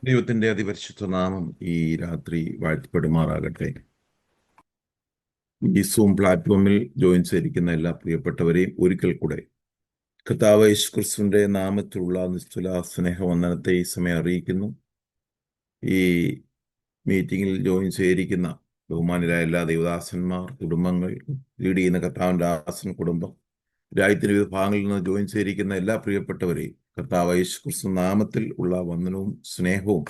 ദൈവത്തിന്റെ അതിപരിശുദ്ധ നാമം ഈ രാത്രി വാഴ്ത്തപ്പെടുമാറാകട്ടെ. ഈ സൂം പ്ലാറ്റ്ഫോമിൽ ജോയിൻ ചെയ്തിരിക്കുന്ന എല്ലാ പ്രിയപ്പെട്ടവരെയും ഒരിക്കൽ കൂടെ കർത്താവ് യേശുക്രിസ്തുവിന്റെ നാമത്തിലുള്ള നിസ്തുല സ്നേഹവന്ദനത്തെ ഈ സമയം അറിയിക്കുന്നു. ഈ മീറ്റിംഗിൽ ജോയിൻ ചെയ്തിരിക്കുന്ന ബഹുമാനരായ എല്ലാ ദൈവദാസന്മാർ, കുടുംബങ്ങൾ, ലീഡ് ചെയ്യുന്ന കർത്താവിന്റെ ദാസൻ കുടുംബം, രാജ്യത്തിന്റെ വിവിധ ഭാഗങ്ങളിൽ നിന്ന് ജോയിൻ ചെയ്തിരിക്കുന്ന എല്ലാ പ്രിയപ്പെട്ടവരെയും കർത്താവ് യേശുക്രിസ്തു നാമത്തിൽ ഉള്ള വന്ദനവും സ്നേഹവും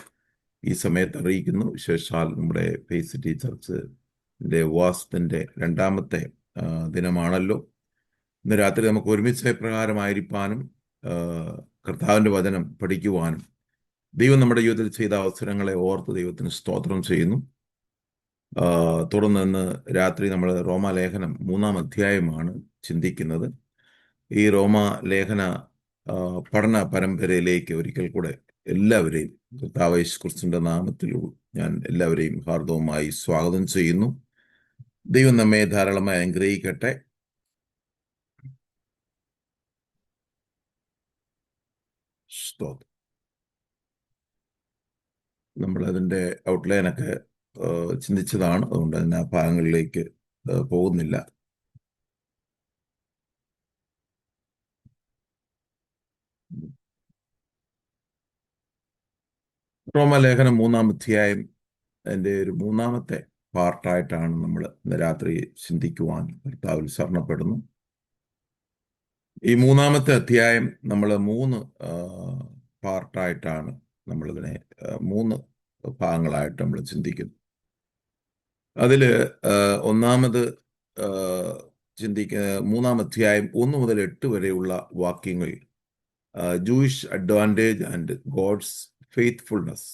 ഈ സമയത്ത് അറിയിക്കുന്നു. വിശേഷാൽ നമ്മുടെ ഫേസ് സിറ്റി ചർച്ചിന്റെ ഉപവാസത്തിന്റെ രണ്ടാമത്തെ ദിനമാണല്ലോ. ഇന്ന് രാത്രി നമുക്ക് ഒരുമിച്ച് പ്രകാരമായിരിക്കാനും കർത്താവിന്റെ വചനം പഠിക്കുവാനും ദൈവം നമ്മുടെ ജീവിതത്തിൽ ചെയ്ത അവസരങ്ങളെ ഓർത്ത് ദൈവത്തിന് സ്തോത്രം ചെയ്യുന്നു. തുടർന്ന് ഇന്ന് രാത്രി നമ്മൾ റോമാലേഖനം 3-ാം അധ്യായമാണ് ചിന്തിക്കുന്നത്. ഈ റോമാലേഖന പഠന പരമ്പരയിലേക്ക് ഒരിക്കൽ കൂടെ എല്ലാവരെയും കർത്താവ് യേശുക്രിസ്തുവിന്റെ നാമത്തിൽ ഞാൻ എല്ലാവരെയും ഹാർദവമായി സ്വാഗതം ചെയ്യുന്നു. ദൈവം നമ്മെ ധാരാളമായി അനുഗ്രഹിക്കട്ടെ. നമ്മൾ അതിൻ്റെ ഔട്ട്ലൈനൊക്കെ ചിന്തിച്ചതാണ്, അതുകൊണ്ട് അതിന് ആ ഭാഗങ്ങളിലേക്ക് പോകുന്നില്ല. റോമാലേഖനം 3-ാം അധ്യായം അതിൻ്റെ ഒരു 3-ാമത്തെ പാർട്ടായിട്ടാണ് നമ്മൾ ഇന്ന് രാത്രി ചിന്തിക്കുവാൻ കർത്താവിൽ ശരണപ്പെടുന്നു. ഈ 3-ാമത്തെ അധ്യായം നമ്മൾ 3 പാർട്ടായിട്ടാണ് നമ്മളിതിനെ 3 ഭാഗങ്ങളായിട്ട് നമ്മൾ ചിന്തിക്കുന്നു. അതിൽ ഒന്നാമത് 3-ാം അധ്യായം 1 മുതൽ 8 വരെയുള്ള വാക്യങ്ങൾ Jewish advantage and God's faithfulness,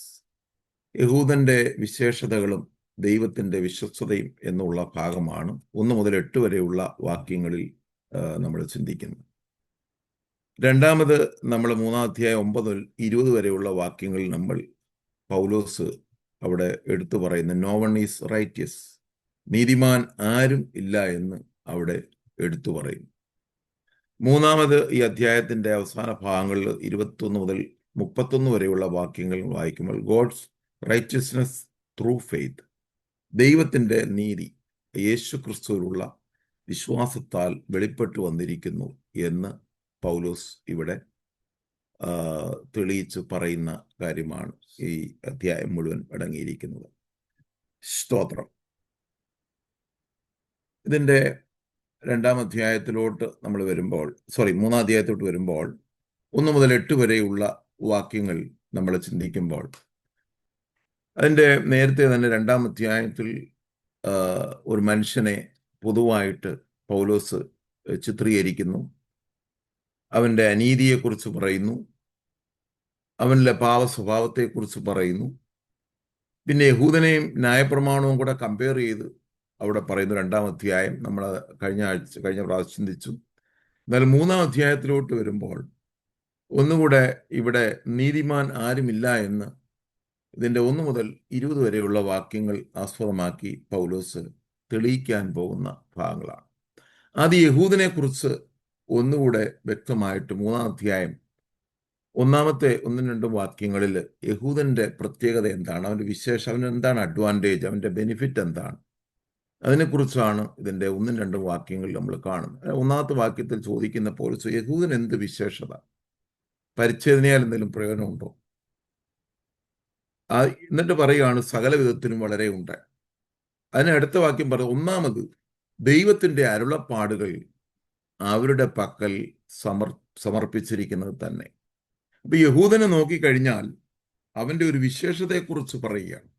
യഹൂദന്റെ വിശേഷതകളും ദൈവത്തിന്റെ വിശ്വസ്തതയും എന്നുള്ള ഭാഗമാണ് 1 മുതൽ 8 വരെയുള്ള വാക്യങ്ങളിൽ നമ്മൾ ചിന്തിക്കുന്നത്. രണ്ടാമത് നമ്മൾ 3-ാം അധ്യായം 9 മുതൽ 20 വരെയുള്ള വാക്യങ്ങളിൽ നമ്മൾ പൗലോസ് അവിടെ എടുത്തു പറയുന്ന നോ വൺ ഈസ് റൈറ്റിയസ്, നീതിമാൻ ആരും ഇല്ല എന്ന് അവിടെ എടുത്തു പറയുന്നു. മൂന്നാമത് ഈ അധ്യായത്തിന്റെ അവസാന ഭാഗങ്ങളിൽ 21 മുതൽ 31 വരെയുള്ള വാക്യങ്ങൾ വായിക്കുമ്പോൾ ഗോഡ്സ് റൈറ്റിയസ്നെസ് ത്രൂ ഫെയ്ത്ത്, ദൈവത്തിന്റെ നീതി യേശു ക്രിസ്തുവിലുള്ള വിശ്വാസത്താൽ വെളിപ്പെട്ടു വന്നിരിക്കുന്നു എന്ന് പൗലോസ് ഇവിടെ തെളിയിച്ച് പറയുന്ന കാര്യമാണ് ഈ അധ്യായം മുഴുവൻ അടങ്ങിയിരിക്കുന്നത്. സ്തോത്രം. ഇതിൻ്റെ 2-ാം അധ്യായത്തിലോട്ട് നമ്മൾ വരുമ്പോൾ 3-ാം അധ്യായത്തോട്ട് വരുമ്പോൾ 1 മുതൽ 8 വരെയുള്ള വാക്യങ്ങൾ നമ്മൾ ചിന്തിക്കുമ്പോൾ അതിൻ്റെ നേരത്തെ തന്നെ 2-ാം അധ്യായത്തിൽ ഒരു മനുഷ്യനെ പൊതുവായിട്ട് പൗലോസ് ചിത്രീകരിക്കുന്നു. അവൻ്റെ അനീതിയെക്കുറിച്ച് പറയുന്നു, അവനിലെ പാവ സ്വഭാവത്തെക്കുറിച്ച് പറയുന്നു. പിന്നെ യഹൂദനെയും ന്യായപ്രമാണവും കൂടെ കമ്പയർ ചെയ്ത് അവിടെ പറയുന്നു. 2-ാം അധ്യായം നമ്മൾ കഴിഞ്ഞ പ്രാവശ്യം ചിന്തിച്ചു. എന്നാൽ 3-ാം അധ്യായത്തിലോട്ട് വരുമ്പോൾ ഒന്നുകൂടെ ഇവിടെ നീതിമാൻ ആരുമില്ല എന്ന് ഇതിൻ്റെ 1 മുതൽ 20 വരെയുള്ള വാക്യങ്ങൾ ആസ്പദമാക്കി പൗലോസ് തെളിയിക്കാൻ പോകുന്ന ഭാഗങ്ങളാണ്. അത് യഹൂദനെ കുറിച്ച് ഒന്നുകൂടെ വ്യക്തമായിട്ട് 3-ാം അധ്യായം 1-ാമത്തെ 1-2 വാക്യങ്ങളിൽ യഹൂദന്റെ പ്രത്യേകത എന്താണ്, അവന്റെ വിശേഷം, അവന് എന്താണ് അഡ്വാൻറ്റേജ്, അവന്റെ ബെനിഫിറ്റ് എന്താണ്, അതിനെക്കുറിച്ചാണ് ഇതിൻ്റെ 1-2 വാക്യങ്ങളിൽ നമ്മൾ കാണുന്നത്. 1-ാമത്തെ വാക്യത്തിൽ ചോദിക്കുന്ന പൗലോസ് യഹൂദൻ എന്ത് വിശേഷത, പരിച്ഛേദനയാൽ എന്തെങ്കിലും പ്രയോജനമുണ്ടോ? എന്നിട്ട് പറയുകയാണ് സകല വിധത്തിലും വളരെ ഉണ്ട്. അതിന് അടുത്ത വാക്യം പറയും, ഒന്നാമത് ദൈവത്തിന്റെ അരുളപ്പാടുകൾ അവരുടെ പക്കൽ സമർപ്പിച്ചിരിക്കുന്നത് തന്നെ. അപ്പൊ യഹൂദനെ നോക്കിക്കഴിഞ്ഞാൽ അവന്റെ ഒരു വിശേഷതയെക്കുറിച്ച് പറയുകയാണ്.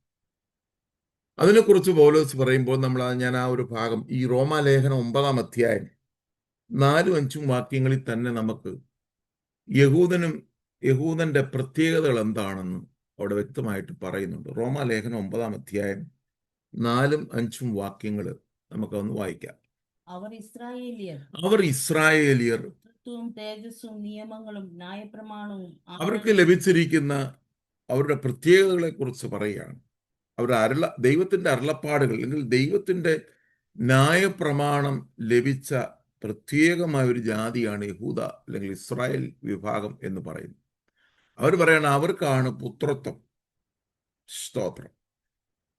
അതിനെക്കുറിച്ച് പൗലോസ് പറയുമ്പോൾ ഞാൻ ആ ഒരു ഭാഗം ഈ റോമാലേഖനം 9-ാം അധ്യായം 4-5 വാക്യങ്ങളിൽ തന്നെ നമുക്ക് യഹൂദന്റെ പ്രത്യേകതകൾ എന്താണെന്ന് അവിടെ വ്യക്തമായിട്ട് പറയുന്നുണ്ട്. റോമാലേഖനം 9-ാം അധ്യായം 4-5 വാക്യങ്ങൾ നമുക്കൊന്ന് വായിക്കാം. അവർ ഇസ്രായേലിയർ തേജസ്സും നിയമങ്ങളും ന്യായപ്രമാണവും അവർക്ക് ലഭിച്ചിരിക്കുന്ന അവരുടെ പ്രത്യേകതകളെ കുറിച്ച് പറയുകയാണ്. അവരുടെ ദൈവത്തിന്റെ അരുളപ്പാടുകൾ അല്ലെങ്കിൽ ദൈവത്തിന്റെ ന്യായപ്രമാണം ലഭിച്ച പ്രത്യേകമായ ഒരു ജാതിയാണ് യഹൂദ അല്ലെങ്കിൽ ഇസ്രായേൽ വിഭാഗം എന്ന് പറയുന്നത്. അവർ പറയണം അവർക്കാണ് പുത്രത്വം, സ്തോത്രം.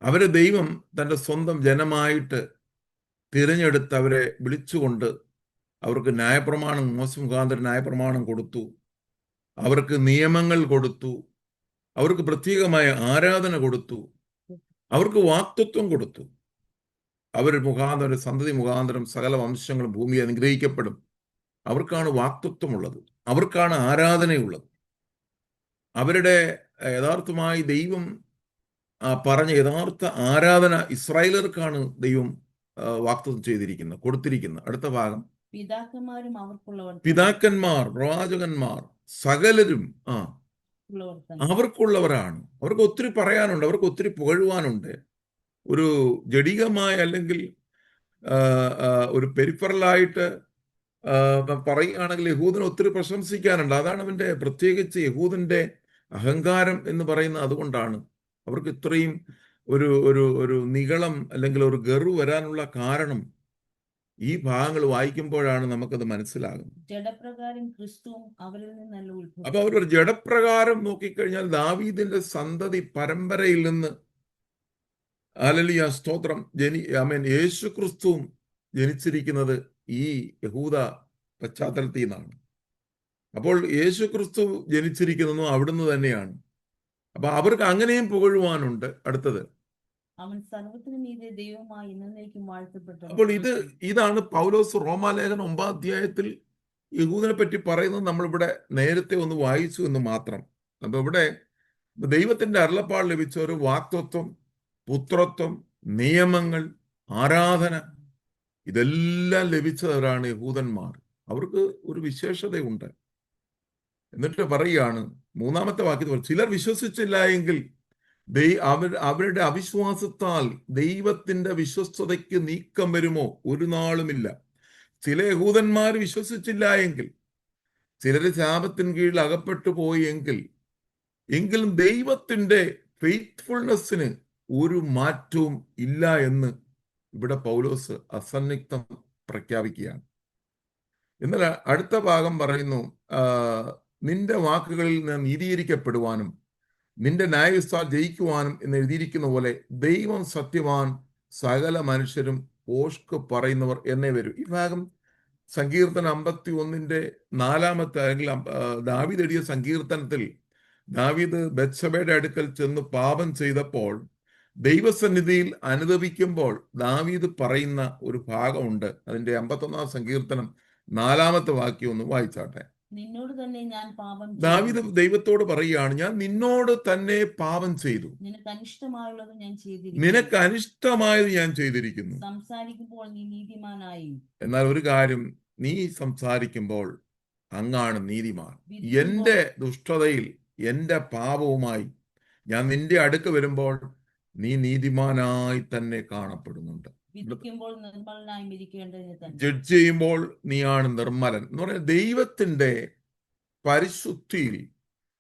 അവരെ ദൈവം തൻ്റെ സ്വന്തം ജനമായിട്ട് തിരഞ്ഞെടുത്ത് അവരെ വിളിച്ചുകൊണ്ട് അവർക്ക് ന്യായപ്രമാണം, മോശ മുഖാന്തരം ന്യായപ്രമാണം കൊടുത്തു, അവർക്ക് നിയമങ്ങൾ കൊടുത്തു, അവർക്ക് പ്രത്യേകമായ ആരാധന കൊടുത്തു, അവർക്ക് വാക്തത്വം കൊടുത്തു. അവർ മുഖാന്തരം, സന്തതി മുഖാന്തരം സകല വംശങ്ങളും ഭൂമിയെ അനുഗ്രഹിക്കപ്പെടും. അവർക്കാണ് വാക്തത്വമുള്ളത്, അവർക്കാണ് ആരാധനയുള്ളത്. അവരുടെ യഥാർത്ഥമായി ദൈവം പറഞ്ഞ യഥാർത്ഥ ആരാധന ഇസ്രായേലർക്കാണ് ദൈവം വാക്തത്വം ചെയ്തിരിക്കുന്നത്, കൊടുത്തിരിക്കുന്നത്. അടുത്ത ഭാഗം, പിതാക്കന്മാരും പിതാക്കന്മാർ, പ്രവാചകന്മാർ സകലരും അവർക്കുള്ളവരാണ്. അവർക്ക് ഒത്തിരി പറയാനുണ്ട്, അവർക്ക് ഒത്തിരി പുകഴുവാനുണ്ട്. ഒരു ജഡികമായ അല്ലെങ്കിൽ ഒരു പെരിഫറലായിട്ട് പറയുകയാണെങ്കിൽ യഹൂദന് ഒത്തിരി പ്രശംസിക്കാനുണ്ട്. അതാണ് അവന്റെ പ്രത്യേകിച്ച് യഹൂദന്റെ അഹങ്കാരം എന്ന് പറയുന്നത്. അതുകൊണ്ടാണ് അവർക്ക് ഇത്രയും ഒരു ഒരു ഒരു നിഗളം അല്ലെങ്കിൽ ഒരു ഗർവ് വരാനുള്ള കാരണം ഈ ഭാഗങ്ങൾ വായിക്കുമ്പോഴാണ് നമുക്കത് മനസ്സിലാകുന്നത്. ജഡപ്രകാരം ക്രിസ്തുവും അവരിൽ നിന്നല്ല ഉത്ഭവിച്ചത്. അപ്പൊ അവരൊരു ജഡപ്രകാരം നോക്കിക്കഴിഞ്ഞാൽ ദാവീദിന്റെ സന്തതി പരമ്പരയിൽ നിന്ന്, ഹല്ലേലൂയ, സ്തോത്രം, യേശു ക്രിസ്തുവും ജനിച്ചിരിക്കുന്നത് ഈ യഹൂദ പശ്ചാത്തലത്തിൽ നിന്നാണ്. അപ്പോൾ യേശു ക്രിസ്തു ജനിച്ചിരിക്കുന്നതും അവിടുന്ന് തന്നെയാണ്. അപ്പൊ അവർക്ക് അങ്ങനെയും പുകഴുവാനുണ്ട്. അടുത്തത്, അവൻ സർവ്വത്തിനും മീതെ ദൈവമായി എന്നേക്കും വാഴ്ത്തപ്പെട്ടു. അപ്പോൾ ഇതാണ് പൗലോസ് റോമാലേഖനം 9 അധ്യായത്തിൽ യഹൂദനെ പറ്റി പറയുന്നത്. നമ്മളിവിടെ നേരത്തെ ഒന്ന് വായിച്ചു എന്ന് മാത്രം. അപ്പൊ ഇവിടെ ദൈവത്തിന്റെ അരുളപ്പാട് ലഭിച്ച ഒരു വാക്തത്വം, പുത്രത്വം, നിയമങ്ങൾ, ആരാധന, ഇതെല്ലാം ലഭിച്ചവരാണ് യഹൂദന്മാർ. അവർക്ക് ഒരു വിശേഷതയുണ്ട്. എന്നിട്ട് പറയുകയാണ് 3-ാമത്തെ വാക്യത്തിൽ, ചിലർ വിശ്വസിച്ചില്ല എങ്കിൽ അവരുടെ അവിശ്വാസത്താൽ ദൈവത്തിന്റെ വിശ്വസ്തതയ്ക്ക് നീക്കം വരുമോ? ഒരു നാളുമില്ല. ചില യഹൂദന്മാർ വിശ്വസിച്ചില്ല എങ്കിൽ, ചിലര് ശാപത്തിന് കീഴിൽ അകപ്പെട്ടു പോയി എങ്കിലും ദൈവത്തിന്റെ ഫെയ്ത്ത്ഫുൾനെസ്സിന് ഒരു മാറ്റവും ഇല്ല എന്ന് ഇവിടെ പൗലോസ് അസന്നിഗ്ധം പ്രഖ്യാപിക്കുകയാണ്. എന്നാൽ അടുത്ത ഭാഗം പറയുന്നു, നിന്റെ വാക്കുകളിൽ നിന്ന് നീതീകരിക്കപ്പെടുവാനും നിന്റെ ന്യായവിസ്താൽ ജയിക്കുവാനും എന്ന് എഴുതിയിരിക്കുന്ന പോലെ ദൈവം സത്യവാൻ, സകല മനുഷ്യരും ഓഷ്ക് പറയുന്നവർ എന്നേ വരൂ. ഈ ഭാഗം സങ്കീർത്തനം 51-ന്റെ 4-ാമത്തെ, അല്ലെങ്കിൽ ദാവീദ് എഴുതിയ സങ്കീർത്തനത്തിൽ ദാവീദ് ബത്ശബയുടെ അടുക്കൽ ചെന്ന് പാപം ചെയ്തപ്പോൾ ദൈവസന്നിധിയിൽ അനുദപിക്കുമ്പോൾ ദാവീദ് പറയുന്ന ഒരു ഭാഗമുണ്ട്. അതിന്റെ 51-ാം സങ്കീർത്തനം 4-ാമത്തെ വാക്യം ഒന്ന് വായിച്ചാട്ടെ. നിന്നോട് തന്നെ ഞാൻ പാപം ചെയ്തു. ദാവീദ് ദൈവത്തോട് പറയുകയാണ്, ഞാൻ നിന്നോട് തന്നെ പാപം ചെയ്തു, നിനക്ക് അനിഷ്ടമായുള്ളത് ഞാൻ ചെയ്തിരിക്കുന്നു, നിനക്ക് അനിഷ്ടമായത് ഞാൻ ചെയ്തിരിക്കുന്നു. സംസാരിക്കുമ്പോൾ നീ നീതിമാനായി. എന്നാൽ ഒരു കാര്യം, നീ സംസാരിക്കുമ്പോൾ അങ്ങാണ് നീതിമാൻ. എന്റെ ദുഷ്ടതയിൽ, എന്റെ പാപവുമായി ഞാൻ നിന്റെ അടുക്ക് വരുമ്പോൾ നീ നീതിമാനായി തന്നെ കാണപ്പെടുന്നുണ്ട്. വിധിക്കുമ്പോൾ നിർമ്മലനായി ഇരിക്കേണ്ടതിന് തന്നെ. ജഡ്ജ് ചെയ്യുമ്പോൾ നീയാണ് നിർമ്മലൻ എന്ന് പറയുന്നത്. ദൈവത്തിന്റെ പരിശുദ്ധിയിൽ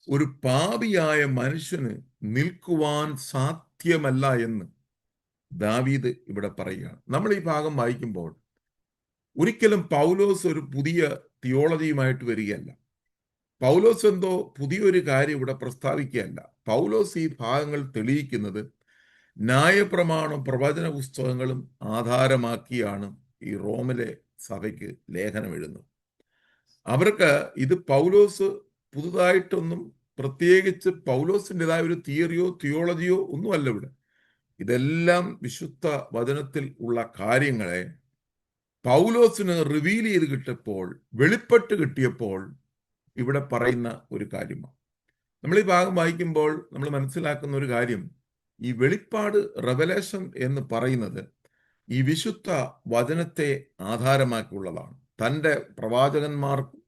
ഒരു പാപിയായ മനുഷ്യന് നിൽക്കുവാൻ സാധ്യമല്ല എന്ന് ദാവീദ് ഇവിടെ പറയുകയാണ്. നമ്മൾ ഈ ഭാഗം വായിക്കുമ്പോൾ ഒരിക്കലും പൗലോസ് ഒരു പുതിയ തിയോളജിയുമായിട്ട് വരികയല്ല. പൗലോസ് എന്തോ പുതിയൊരു കാര്യം ഇവിടെ പ്രസ്താവിക്കുകയല്ല. പൗലോസ് ഈ ഭാഗങ്ങൾ തെളിയിക്കുന്നത് ന്യായപ്രമാണം, പ്രവചന പുസ്തകങ്ങളും ആധാരമാക്കിയാണ് ഈ റോമിലെ സഭയ്ക്ക് ലേഖനം എഴുതുന്നത്. അവർക്ക് ഇത് പൗലോസ് പുതുതായിട്ടൊന്നും, പ്രത്യേകിച്ച് പൗലോസിൻ്റെതായ ഒരു തിയറിയോ തിയോളജിയോ ഒന്നുമല്ല ഇവിടെ. ഇതെല്ലാം വിശുദ്ധ വചനത്തിൽ ഉള്ള കാര്യങ്ങളെ പൗലോസിന് റിവീൽ ചെയ്ത് കിട്ടിയപ്പോൾ, വെളിപ്പെട്ട് കിട്ടിയപ്പോൾ ഇവിടെ പറയുന്ന ഒരു കാര്യമാണ്. നമ്മൾ ഈ ഭാഗം വായിക്കുമ്പോൾ നമ്മൾ മനസ്സിലാക്കുന്ന ഒരു കാര്യം, ഈ വെളിപ്പാട്, റെവലേഷൻ എന്ന് പറയുന്നത് ഈ വിശുദ്ധ വചനത്തെ ആധാരമാക്കിയുള്ളതാണ്. തൻ്റെ പ്രവാചകന്മാർക്കും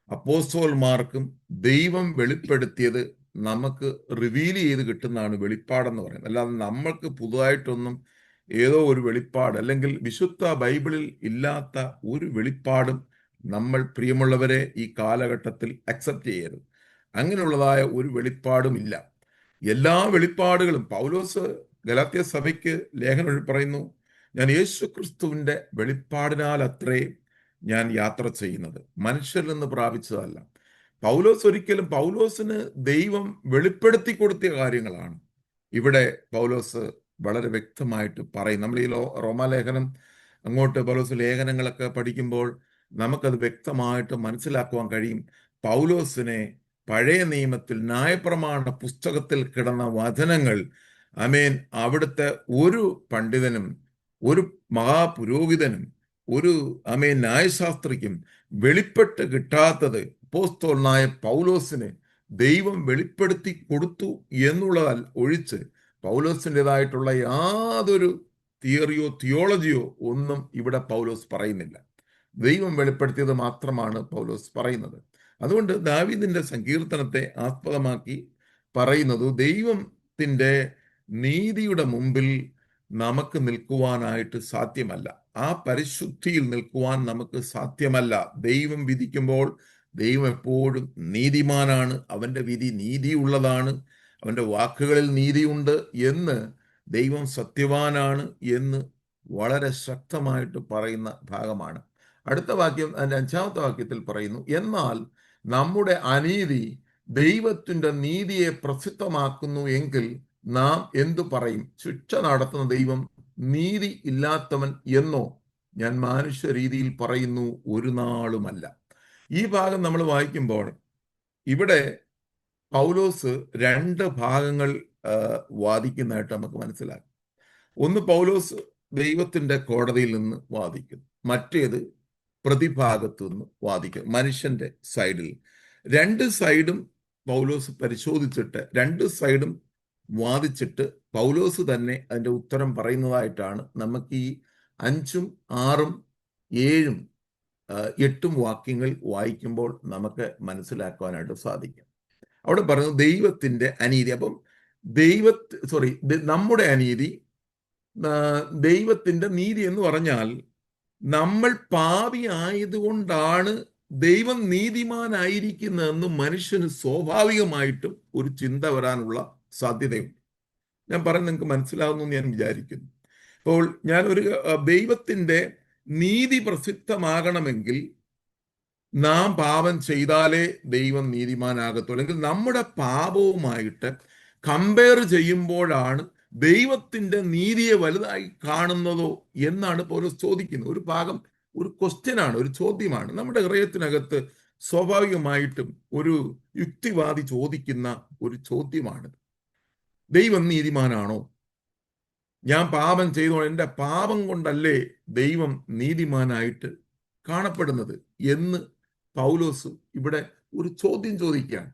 അപ്പോസ്തലന്മാർക്കും ദൈവം വെളിപ്പെടുത്തിയത് നമുക്ക് റിവീൽ ചെയ്ത് കിട്ടുന്നതാണ് വെളിപ്പാടെന്ന് പറയുന്നത്. അല്ലാതെ നമ്മൾക്ക് പുതുതായിട്ടൊന്നും ഏതോ ഒരു വെളിപ്പാട്, അല്ലെങ്കിൽ വിശുദ്ധ ബൈബിളിൽ ഇല്ലാത്ത ഒരു വെളിപ്പാടും നമ്മൾ, പ്രിയമുള്ളവരെ, ഈ കാലഘട്ടത്തിൽ അക്സെപ്റ്റ് ചെയ്യരുത്. അങ്ങനെയുള്ളതായ ഒരു വെളിപ്പാടും ഇല്ല. എല്ലാ വെളിപ്പാടുകളും, പൗലോസ് ഗലാത്യ സഭയ്ക്ക് ലേഖനം പറയുന്നു, ഞാൻ യേശു ക്രിസ്തുവിന്റെ വെളിപ്പാടിനാൽ അത്രേ ഞാൻ യാത്ര ചെയ്യുന്നത്, മനുഷ്യരിൽ നിന്ന് പ്രാപിച്ചതല്ല. പൗലോസ് ഒരിക്കലും, പൗലോസിന് ദൈവം വെളിപ്പെടുത്തി കൊടുത്ത കാര്യങ്ങളാണ് ഇവിടെ പൗലോസ് വളരെ വ്യക്തമായിട്ട് പറയും. നമ്മൾ ഈ റോമാലേഖനം അങ്ങോട്ട് പൗലോസ് ലേഖനങ്ങളൊക്കെ പഠിക്കുമ്പോൾ നമുക്കത് വ്യക്തമായിട്ട് മനസ്സിലാക്കുവാൻ കഴിയും. പൗലോസിനെ പഴയ നിയമത്തിൽ ന്യായപ്രമാണ പുസ്തകത്തിൽ കിടന്ന വചനങ്ങൾ അവിടുത്തെ ഒരു പണ്ഡിതനും ഒരു മഹാപുരോഹിതനും ഒരു ന്യായശാസ്ത്രിക്കും വെളിപ്പെട്ട് കിട്ടാത്തത് അപ്പോസ്തലനായ പൗലോസിന് ദൈവം വെളിപ്പെടുത്തി കൊടുത്തു എന്നുള്ളതാൽ ഒഴിച്ച് പൗലോസിൻ്റെതായിട്ടുള്ള യാതൊരു തിയോളജിയോ ഒന്നും ഇവിടെ പൗലോസ് പറയുന്നില്ല. ദൈവം വെളിപ്പെടുത്തിയത് മാത്രമാണ് പൗലോസ് പറയുന്നത്. അതുകൊണ്ട് ദാവീദിന്റെ സങ്കീർത്തനത്തെ ആസ്പദമാക്കി പറയുന്നത്, ദൈവത്തിൻ്റെ നീതിയുടെ മുമ്പിൽ നമുക്ക് നിൽക്കുവാനായിട്ട് സാധ്യമല്ല. ആ പരിശുദ്ധിയിൽ നിൽക്കുവാൻ നമുക്ക് സാധ്യമല്ല. ദൈവം വിധിക്കുമ്പോൾ ദൈവം എപ്പോഴും നീതിമാനാണ്, അവൻ്റെ വിധി നീതിയുള്ളതാണ്, അവൻ്റെ വാക്കുകളിൽ നീതിയുണ്ട് എന്ന്, ദൈവം സത്യവാനാണ് എന്ന് വളരെ ശക്തമായിട്ട് പറയുന്ന ഭാഗമാണ്. അടുത്ത വാക്യം, അതിൻ്റെ 5-ാമത്തെ വാക്യത്തിൽ പറയുന്നു, എന്നാൽ നമ്മുടെ അനീതി ദൈവത്തിൻ്റെ നീതിയെ പ്രസിദ്ധമാക്കുന്നു എങ്കിൽ നാം എന്തു പറയും? ശിക്ഷ നടത്തുന്ന ദൈവം നീതി ഇല്ലാത്തവൻ എന്നോ? ഞാൻ മനുഷ്യ രീതിയിൽ പറയുന്നു, ഒരു നാളുമല്ല. ഈ ഭാഗം നമ്മൾ വായിക്കുമ്പോൾ ഇവിടെ പൗലോസ് 2 ഭാഗങ്ങൾ വാദിക്കുന്നതായിട്ട് നമുക്ക് മനസ്സിലാക്കും. ഒന്ന്, പൗലോസ് ദൈവത്തിൻ്റെ കോടതിയിൽ നിന്ന് വാദിക്കുന്നു. മറ്റേത് പ്രതിഭാഗത്തു നിന്ന് വാദിക്കുന്നു, മനുഷ്യന്റെ സൈഡിൽ. 2 സൈഡും പൗലോസ് പരിശോധിച്ചിട്ട് 2 സൈഡും വാദിച്ചിട്ട് പൗലോസ് തന്നെ അതിൻ്റെ ഉത്തരം പറയുന്നതായിട്ടാണ് നമുക്ക് ഈ 5ഉം 6ഉം 7ഉം 8ഉം വാക്യങ്ങൾ വായിക്കുമ്പോൾ നമുക്ക് മനസ്സിലാക്കുവാനായിട്ട് സാധിക്കും. അവിടെ പറയുന്നത് ദൈവത്തിൻ്റെ അനീതി. അപ്പം നമ്മുടെ അനീതി, ദൈവത്തിൻ്റെ നീതി എന്ന് പറഞ്ഞാൽ നമ്മൾ പാപി ആയതുകൊണ്ടാണ് ദൈവം നീതിമാനായിരിക്കുന്നതെന്ന് മനുഷ്യന് സ്വാഭാവികമായിട്ടും ഒരു ചിന്ത വരാനുള്ള സാധ്യതയുണ്ട്. ഞാൻ പറയുന്നത് നിങ്ങൾക്ക് മനസ്സിലാവുന്നു എന്ന് ഞാൻ വിചാരിക്കുന്നു. അപ്പോൾ ദൈവത്തിൻ്റെ നീതി പ്രസിദ്ധമാകണമെങ്കിൽ നാം പാപം ചെയ്താലേ ദൈവം നീതിമാനാകത്തുള്ളൂ. അല്ലെങ്കിൽ നമ്മുടെ പാപവുമായിട്ട് കമ്പയർ ചെയ്യുമ്പോഴാണ് ദൈവത്തിൻ്റെ നീതിയെ വലുതായി കാണുന്നതോ എന്നാണ് പൗലോസ് ചോദിക്കുന്നത്. ഒരു ഭാഗം ഒരു ക്വസ്റ്റ്യനാണ്, ഒരു ചോദ്യമാണ്. നമ്മുടെ ഹൃദയത്തിനകത്ത് സ്വാഭാവികമായിട്ടും ഒരു യുക്തിവാദി ചോദിക്കുന്ന ഒരു ചോദ്യമാണ്. ദൈവം നീതിമാനാണോ? ഞാൻ പാപം ചെയ്തോ, എൻ്റെ പാപം കൊണ്ടല്ലേ ദൈവം നീതിമാനായിട്ട് കാണപ്പെടുന്നത് എന്ന് പൗലോസ് ഇവിടെ ഒരു ചോദ്യം ചോദിക്കുകയാണ്.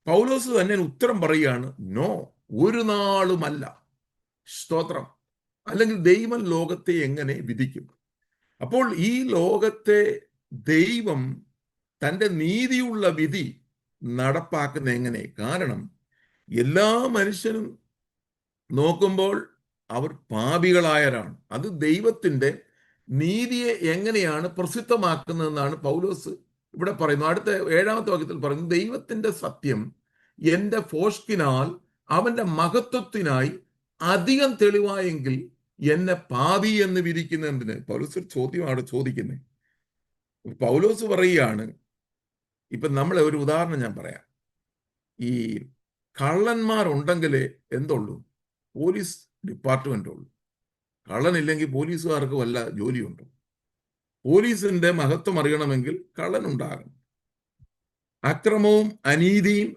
പൗലോസ് തന്നെ ഉത്തരം പറയുകയാണ്, നോ, ഒരു നാളുമല്ല. സ്തോത്രം. അല്ലെങ്കിൽ ദൈവം ലോകത്തെ എങ്ങനെ വിധിക്കും? അപ്പോൾ ഈ ലോകത്തെ ദൈവം തൻ്റെ നീതിയുള്ള വിധി നടപ്പാക്കുന്ന എങ്ങനെ? കാരണം എല്ലാ മനുഷ്യനും നോക്കുമ്പോൾ അവർ പാപികളായവരാണ്. അത് ദൈവത്തിൻ്റെ നീതിയെ എങ്ങനെയാണ് പ്രസിദ്ധമാക്കുന്നതെന്നാണ് പൗലോസ് ഇവിടെ പറയുന്നത്. അടുത്ത 7-ാമത്തെ വാക്യത്തിൽ പറയുന്നു, ദൈവത്തിൻ്റെ സത്യം എൻ്റെ ഫോഷ്കിനാൽ അവൻ്റെ മഹത്വത്തിനായി അധികം തെളിവായെങ്കിൽ എന്നെ പാപി എന്ന് വിധിക്കുന്നതിന്. പൗലോസ് ചോദ്യമാണ് ചോദിക്കുന്നത്. പൗലോസ് പറയുകയാണ്, ഇപ്പം നമ്മളെ ഒരു ഉദാഹരണം ഞാൻ പറയാം. ഈ കള്ളന്മാരുണ്ടെങ്കിലേ എന്തുള്ളൂ? പോലീസ് ഡിപ്പാർട്ട്മെന്റ് ഉള്ളൂ. കള്ളനില്ലെങ്കിൽ പോലീസുകാർക്ക് വല്ല ജോലിയുണ്ടോ? പോലീസിന്റെ മഹത്വം അറിയണമെങ്കിൽ കള്ളനുണ്ടാകണം. അക്രമവും അനീതിയും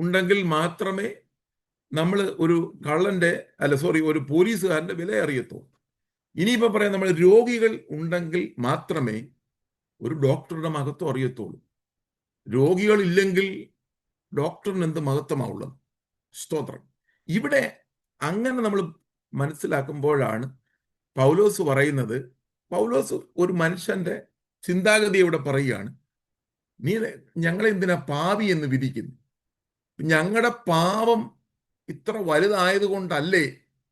ഉണ്ടെങ്കിൽ മാത്രമേ നമ്മൾ ഒരു ഒരു പോലീസുകാരന്റെ വില അറിയത്തുള്ളൂ. ഇനിയിപ്പോ പറയാം, നമ്മൾ രോഗികൾ ഉണ്ടെങ്കിൽ മാത്രമേ ഒരു ഡോക്ടറുടെ മഹത്വം അറിയത്തുള്ളൂ. രോഗികൾ ഇല്ലെങ്കിൽ ഡോക്ടറിന് എന്ത് മഹത്വമാവുള്ളത്? സ്തോത്രം. ഇവിടെ അങ്ങനെ നമ്മൾ മനസ്സിലാക്കുമ്പോഴാണ് പൗലോസ് പറയുന്നത്, പൗലോസ് ഒരു മനുഷ്യന്റെ ചിന്താഗതി ഇവിടെ പറയുകയാണ്, നീ ഞങ്ങളെ എന്തിനാ പാപി എന്ന് വിധിക്കുന്നു? ഞങ്ങളുടെ പാപം ഇത്ര വലുതായതുകൊണ്ടല്ലേ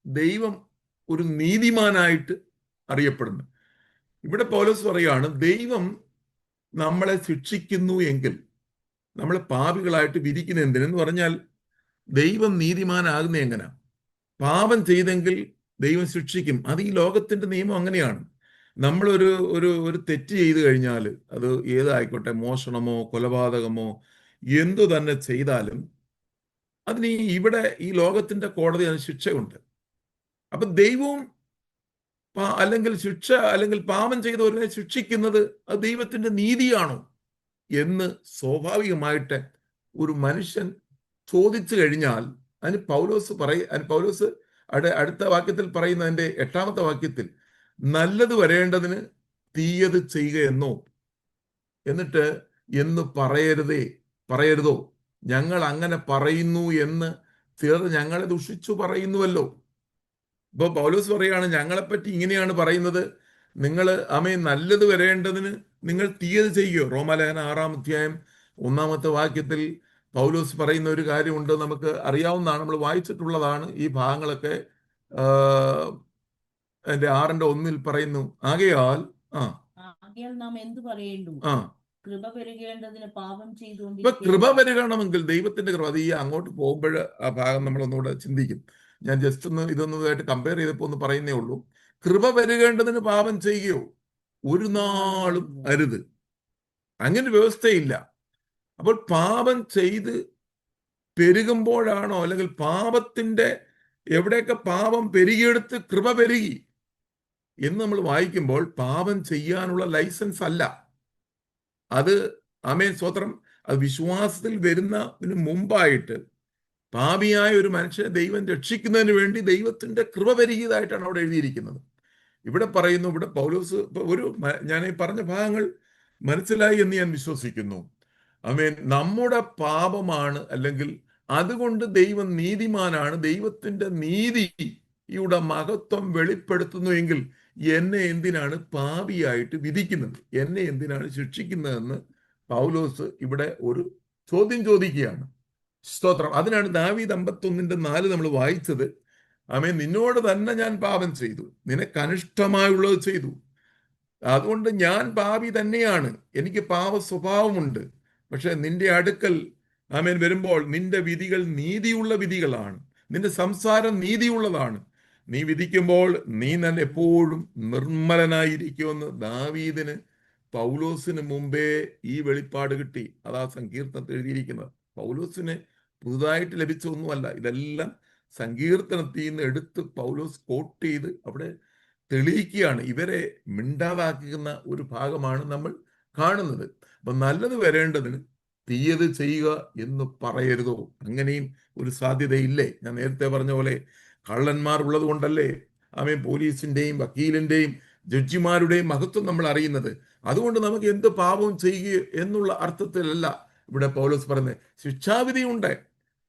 ദൈവം ഒരു നീതിമാനായിട്ട് അറിയപ്പെടുന്നു? ഇവിടെ പൗലോസ് പറയുകയാണ്, ദൈവം നമ്മളെ ശിക്ഷിക്കുന്നു എങ്കിൽ, നമ്മളെ പാപികളായിട്ട് വിധിക്കുന്ന എന്തിനെന്ന് പറഞ്ഞാൽ, ദൈവം നീതിമാനാകുന്ന എങ്ങനെയാ? പാപം ചെയ്തെങ്കിൽ ദൈവം ശിക്ഷിക്കും. അത് ഈ ലോകത്തിന്റെ നിയമം അങ്ങനെയാണ്. നമ്മളൊരു തെറ്റ് ചെയ്തു കഴിഞ്ഞാൽ, അത് ഏതായിക്കോട്ടെ, മോഷണമോ കൊലപാതകമോ എന്തു തന്നെ ചെയ്താലും അതിന് ഇവിടെ ഈ ലോകത്തിന്റെ കോടതി അതിന് ശിക്ഷയുണ്ട്. അപ്പൊ ദൈവവും അല്ലെങ്കിൽ അല്ലെങ്കിൽ പാപം ചെയ്തവരെ ശിക്ഷിക്കുന്നത് അത് ദൈവത്തിന്റെ നീതിയാണോ എന്ന് സ്വാഭാവികമായിട്ട് ഒരു മനുഷ്യൻ ചോദിച്ചു കഴിഞ്ഞാൽ അതിന് പൗലോസ് അടുത്ത വാക്യത്തിൽ പറയുന്ന അതിന്റെ 8-ാമത്തെ വാക്യത്തിൽ നല്ലത് വരേണ്ടതിന് തീയത് ചെയ്യുക എന്നിട്ട് എന്ന് പറയരുതോ, ഞങ്ങൾ അങ്ങനെ പറയുന്നു എന്ന് ചിലർ ഞങ്ങളെ ദുഷിച്ചു പറയുന്നുവല്ലോ. ഇപ്പൊ പൗലോസ് പറയാണ്, ഞങ്ങളെപ്പറ്റി ഇങ്ങനെയാണ് പറയുന്നത്, നിങ്ങൾ നല്ലത് വരേണ്ടതിന് നിങ്ങൾ തീയത് ചെയ്യുകയോ. റോമാലേഖനം 6-ാം അധ്യായം 1-ാമത്തെ വാക്യത്തിൽ പൗലോസ് പറയുന്ന ഒരു കാര്യമുണ്ട്, നമുക്ക് അറിയാവുന്നതാണ്, നമ്മൾ വായിച്ചിട്ടുള്ളതാണ് ഈ ഭാഗങ്ങളൊക്കെ. അതിന്റെ 6-ന്റെ 1 പറയുന്നു, ആകയാൽ നാം എന്ത് പറയേണ്ടു, കൃപ പെരുകേണ്ടതിന് പാപം ഇപ്പൊ കൃപ പെരുകണമെങ്കിൽ ദൈവത്തിന്റെ കൃപ. അത് ഈ അങ്ങോട്ട് പോകുമ്പോൾ ആ ഭാഗം നമ്മളൊന്നുകൂടെ ചിന്തിക്കും. ഞാൻ ജസ്റ്റ് ഇതൊന്നുമായിട്ട് കമ്പയർ ചെയ്തപ്പോ ഒന്ന് പറയുന്നേ ഉള്ളൂ. കൃപ പെരുകേണ്ടതിന് പാപം ചെയ്യുകയോ ഒരു നാളും അരുത്, അങ്ങനെ വ്യവസ്ഥയില്ല. അപ്പോൾ പാപം ചെയ്ത് പെരുകുമ്പോഴാണോ, അല്ലെങ്കിൽ പാപത്തിന്റെ എവിടെയൊക്കെ പാപം പെരുകിയെടുത്ത് കൃപ പെരുകി എന്ന് നമ്മൾ വായിക്കുമ്പോൾ പാപം ചെയ്യാനുള്ള ലൈസൻസ് അല്ല അത്. സ്തോത്രം. അത് വിശ്വാസത്തിൽ വരുന്നതിന് മുമ്പായിട്ട് പാപിയായ ഒരു മനുഷ്യനെ ദൈവം രക്ഷിക്കുന്നതിന് വേണ്ടി ദൈവത്തിന്റെ കൃപ പെരുകിയതായിട്ടാണ് അവിടെ എഴുതിയിരിക്കുന്നത്. ഇവിടെ പറയുന്നു, ഇവിടെ പൗലോസ് ഞാൻ ഈ പറഞ്ഞ ഭാഗങ്ങൾ മനസ്സിലായി എന്ന് ഞാൻ വിശ്വസിക്കുന്നു. നമ്മുടെ പാപമാണ്, അല്ലെങ്കിൽ അതുകൊണ്ട് ദൈവം നീതിമാനാണ്, ദൈവത്തിന്റെ നീതിയുടെ മഹത്വം വെളിപ്പെടുത്തുന്നുവെങ്കിൽ എന്നെ എന്തിനാണ് പാപിയായിട്ട് വിധിക്കുന്നത്, എന്നെ എന്തിനാണ് ശിക്ഷിക്കുന്നതെന്ന് പൗലോസ് ഇവിടെ ഒരു ചോദ്യം ചോദിക്കുകയാണ്. സ്തോത്രം. അതിനാണ് ദാവീദ് 51:4 നമ്മൾ വായിച്ചത്. നിന്നോട് തന്നെ ഞാൻ പാപം ചെയ്തു, നിനക്ക് അനിഷ്ടമായുള്ളത് ചെയ്തു, അതുകൊണ്ട് ഞാൻ പാപി തന്നെയാണ്, എനിക്ക് പാപ സ്വഭാവമുണ്ട്. പക്ഷെ നിന്റെ അടുക്കൽ വരുമ്പോൾ നിന്റെ വിധികൾ നീതിയുള്ള വിധികളാണ്, നിന്റെ സംസാരം നീതിയുള്ളതാണ്, നീ വിധിക്കുമ്പോൾ നീ തന്നെ എപ്പോഴും നിർമ്മലനായിരിക്കുമെന്ന് ദാവീദിന് പൗലോസിന് മുമ്പേ ഈ വെളിപ്പാട് കിട്ടി. അതാ സങ്കീർത്തനത്തിൽ എഴുതിയിരിക്കുന്നത്. പൗലോസിന് പുതുതായിട്ട് ലഭിച്ച ഒന്നുമല്ല, ഇതെല്ലാം സങ്കീർത്തനത്തിൽ നിന്ന് എടുത്ത് പൗലോസ് കോട്ട് ചെയ്ത് അവിടെ തെളിയിക്കുകയാണ്. ഇവരെ മിണ്ടാതാക്കുന്ന ഒരു ഭാഗമാണ് നമ്മൾ കാണുന്നത്. അപ്പൊ നല്ലത് വരേണ്ടതിന് തീയത് ചെയ്യുക എന്ന് പറയരുതോ, അങ്ങനെയും ഒരു സാധ്യതയില്ലേ? ഞാൻ നേരത്തെ പറഞ്ഞ പോലെ കള്ളന്മാർ ഉള്ളത് കൊണ്ടല്ലേ പോലീസിന്റെയും വക്കീലിന്റെയും ജഡ്ജിമാരുടെയും മഹത്വം നമ്മൾ അറിയുന്നത്. അതുകൊണ്ട് നമുക്ക് എന്ത് പാപവും ചെയ്യുക എന്നുള്ള അർത്ഥത്തിലല്ല ഇവിടെ പൗലോസ് പറയുന്നത്. ശിക്ഷാവിധി ഉണ്ട്,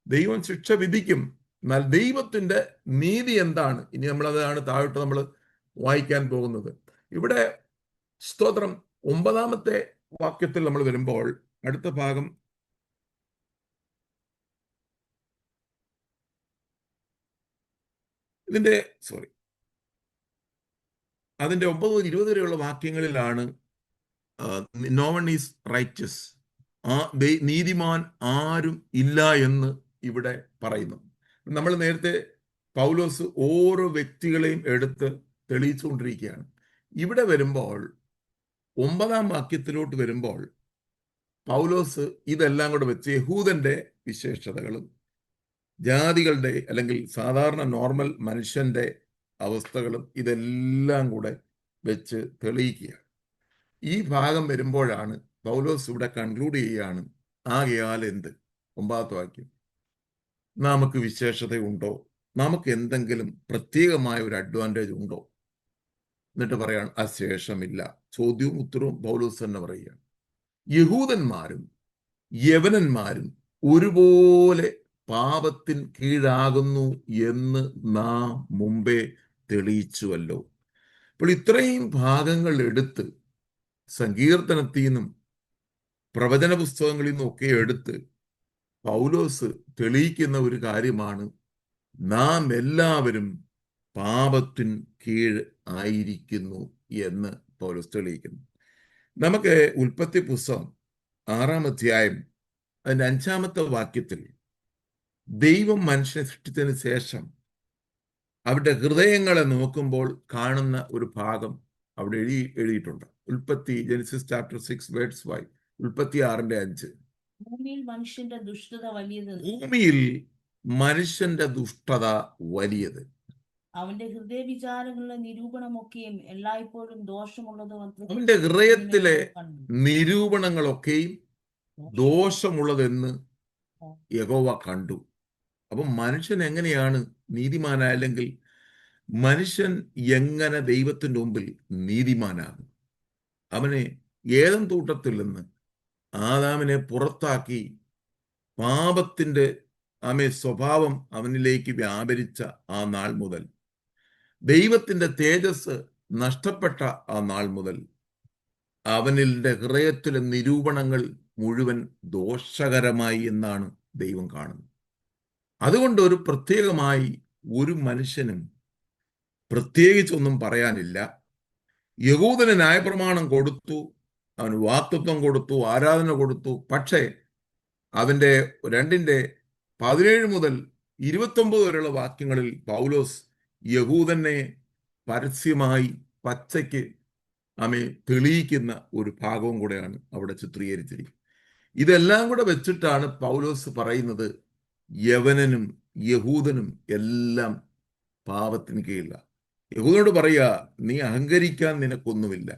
ദൈവം ശിക്ഷ വിധിക്കും. എന്നാൽ ദൈവത്തിന്റെ നീതി എന്താണ്? ഇനി നമ്മളതാണ് താഴോട്ട് നമ്മൾ വായിക്കാൻ പോകുന്നത്. ഇവിടെ സ്തോത്രം 9-ാമത്തെ വാക്യത്തിൽ നമ്മൾ വരുമ്പോൾ അടുത്ത ഭാഗം അതിന്റെ 9 മുതൽ 20 വരെയുള്ള വാക്യങ്ങളിലാണ് നോ വൺ ഈസ് റൈറ്റസ്, നീതിമാൻ ആരും ഇല്ല എന്ന് ഇവിടെ പറയുന്നു. നമ്മൾ നേരത്തെ പൗലോസ് ഓരോ വ്യക്തികളെയും എടുത്ത് തെളിയിച്ചുകൊണ്ടിരിക്കുകയാണ്. ഇവിടെ വരുമ്പോൾ 9-ാം വാക്യത്തിലോട്ട് വരുമ്പോൾ പൗലോസ് ഇതെല്ലാം കൂടെ വെച്ച് യഹൂദന്റെ വിശേഷതകളും ജാതികളുടെ അല്ലെങ്കിൽ സാധാരണ നോർമൽ മനുഷ്യന്റെ അവസ്ഥകളും ഇതെല്ലാം കൂടെ വെച്ച് തെളിയിക്കുകയാണ്. ഈ ഭാഗം വരുമ്പോഴാണ് പൗലോസ് ഇവിടെ കൺക്ലൂഡ് ചെയ്യുകയാണ്, ആകയാൽ എന്ത്? 9-ാമത്തെ വാക്യം, നമുക്ക് വിശേഷതയുണ്ടോ, നമുക്ക് എന്തെങ്കിലും പ്രത്യേകമായ ഒരു അഡ്വാൻറ്റേജ് ഉണ്ടോ? എന്നിട്ട് പറയാണ് അശേഷമില്ല. ചോദ്യവും ഉത്തരവും പൗലോസ് തന്നെ പറയുകയാണ്. യഹൂദന്മാരും യവനന്മാരും ഒരുപോലെ പാപത്തിന് കീഴാകുന്നു എന്ന് നാം മുമ്പേ തെളിയിച്ചുവല്ലോ. അപ്പോൾ ഇത്രയും ഭാഗങ്ങൾ എടുത്ത് സങ്കീർത്തനത്തിൽ നിന്നും പ്രവചന പുസ്തകങ്ങളിൽ നിന്നും ഒക്കെ എടുത്ത് പൗലോസ് തെളിയിക്കുന്ന ഒരു കാര്യമാണ്, നാം എല്ലാവരും പാപത്തിന് കീഴ് ആയിരിക്കുന്നു എന്ന് പൗലോസ് തെളിയിക്കുന്നു. നമുക്ക് ഉൽപ്പത്തി പുസ്തകം 6-ാം അധ്യായം അതിന്റെ 5-ാമത്തെ വാക്യത്തിൽ ദൈവം മനുഷ്യനെ സൃഷ്ടിച്ചതിന് ശേഷം അവരുടെ ഹൃദയങ്ങളെ നോക്കുമ്പോൾ കാണുന്ന ഒരു ഭാഗം അവിടെ എഴുതിയിട്ടുണ്ട്. ജെനസിസ് ചാപ്റ്റർ 6 വേഴ്സ് 5, ഉൽപ്പത്തി 6-ന്റെ 5. ഭൂമിയിൽ മനുഷ്യന്റെ ദുഷ്ടത വലിയത്, ഭൂമിയിൽ മനുഷ്യന്റെ ദുഷ്ടത വലിയത്. അവന്റെ ഹൃദയവിചാരങ്ങളുടെ നിരൂപണമൊക്കെയും എല്ലായ്പ്പോഴും ദോഷമുള്ളതും അത്രേ അവന്റെ ഹൃദയത്തിലെ എന്ന് കണ്ടു. നിരൂപണങ്ങളൊക്കെയും ദോഷമുള്ളതെന്ന് യഹോവ കണ്ടു. അപ്പം മനുഷ്യൻ എങ്ങനെയാണ് നീതിമാനായ, അല്ലെങ്കിൽ മനുഷ്യൻ എങ്ങനെ ദൈവത്തിന്റെ മുമ്പിൽ നീതിമാനാകും? അവനെ ഏദൻ തോട്ടത്തിൽ നിന്ന് ആദാമിനെ പുറത്താക്കി പാപത്തിന്റെ സ്വഭാവം അവനിലേക്ക് വ്യാപരിച്ച ആ നാൾ മുതൽ, ദൈവത്തിന്റെ തേജസ് നഷ്ടപ്പെട്ട ആ നാൾ മുതൽ അവനിലെ ഹൃദയത്തിലെ നിരൂപണങ്ങൾ മുഴുവൻ ദോഷകരമായി എന്നാണ് ദൈവം കാണുന്നത്. അതുകൊണ്ട് ഒരു പ്രത്യേകമായി ഒരു മനുഷ്യനും പ്രത്യേകിച്ചൊന്നും പറയാനില്ല. യഹൂദന് ന്യായപ്രമാണം കൊടുത്തു, അവന് വാക്തത്വം കൊടുത്തു, ആരാധന കൊടുത്തു. പക്ഷേ അതിൻ്റെ 2:17 മുതൽ 29 വരെയുള്ള വാക്യങ്ങളിൽ പൗലോസ് യഹൂദനെ പരസ്യമായി പച്ചയ്ക്ക് തെളിയിക്കുന്ന ഒരു ഭാഗവും കൂടെയാണ് അവിടെ ചിത്രീകരിച്ചിരിക്കുന്നത്. ഇതെല്ലാം കൂടെ വെച്ചിട്ടാണ് പൗലോസ് പറയുന്നത്, യവനനും യഹൂദനും എല്ലാം പാപത്തിന് കീഴിലാണ്. യഹൂദനോട് പറയുക, നീ അഹങ്കരിക്കാൻ നിനക്കൊന്നുമില്ല,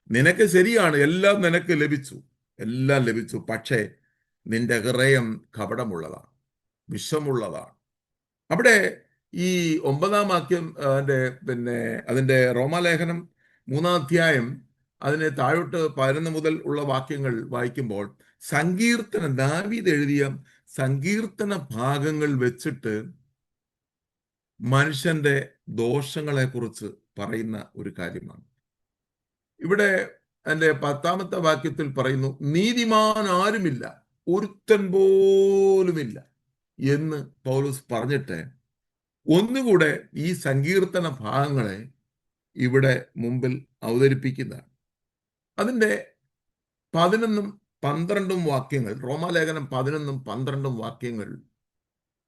നിനക്ക് ശരിയാണ്, എല്ലാം നിനക്ക് ലഭിച്ചു, എല്ലാം ലഭിച്ചു. പക്ഷേ നിന്റെ ഹൃദയം കപടമുള്ളതാണ്, വിഷമുള്ളതാണ്. അവിടെ ഈ 9-ാം വാക്യം അതിൻ്റെ റോമാലേഖനം 3-ാം അധ്യായം അതിന് താഴോട്ട് 11 മുതൽ ഉള്ള വാക്യങ്ങൾ വായിക്കുമ്പോൾ സങ്കീർത്തനം, ദാവീദ് എഴുതിയ സങ്കീർത്തന ഭാഗങ്ങൾ വെച്ചിട്ട് മനുഷ്യന്റെ ദോഷങ്ങളെ കുറിച്ച് പറയുന്ന ഒരു കാര്യമാണ്. ഇവിടെ എൻ്റെ 10-ാമത്തെ വാക്യത്തിൽ പറയുന്നു, നീതിമാൻ ആരുമില്ല, ഒരുത്തൻ പോലുമില്ല എന്ന് പൗലോസ് പറഞ്ഞിട്ട് ഒന്നുകൂടെ ഈ സങ്കീർത്തന ഭാഗങ്ങളെ ഇവിടെ മുമ്പിൽ അവതരിപ്പിക്കുന്നതാണ്. അതിൻ്റെ 11-ഉം 12-ഉം വാക്യങ്ങൾ, റോമാലേഖനം 11-ഉം 12-ഉം വാക്യങ്ങൾ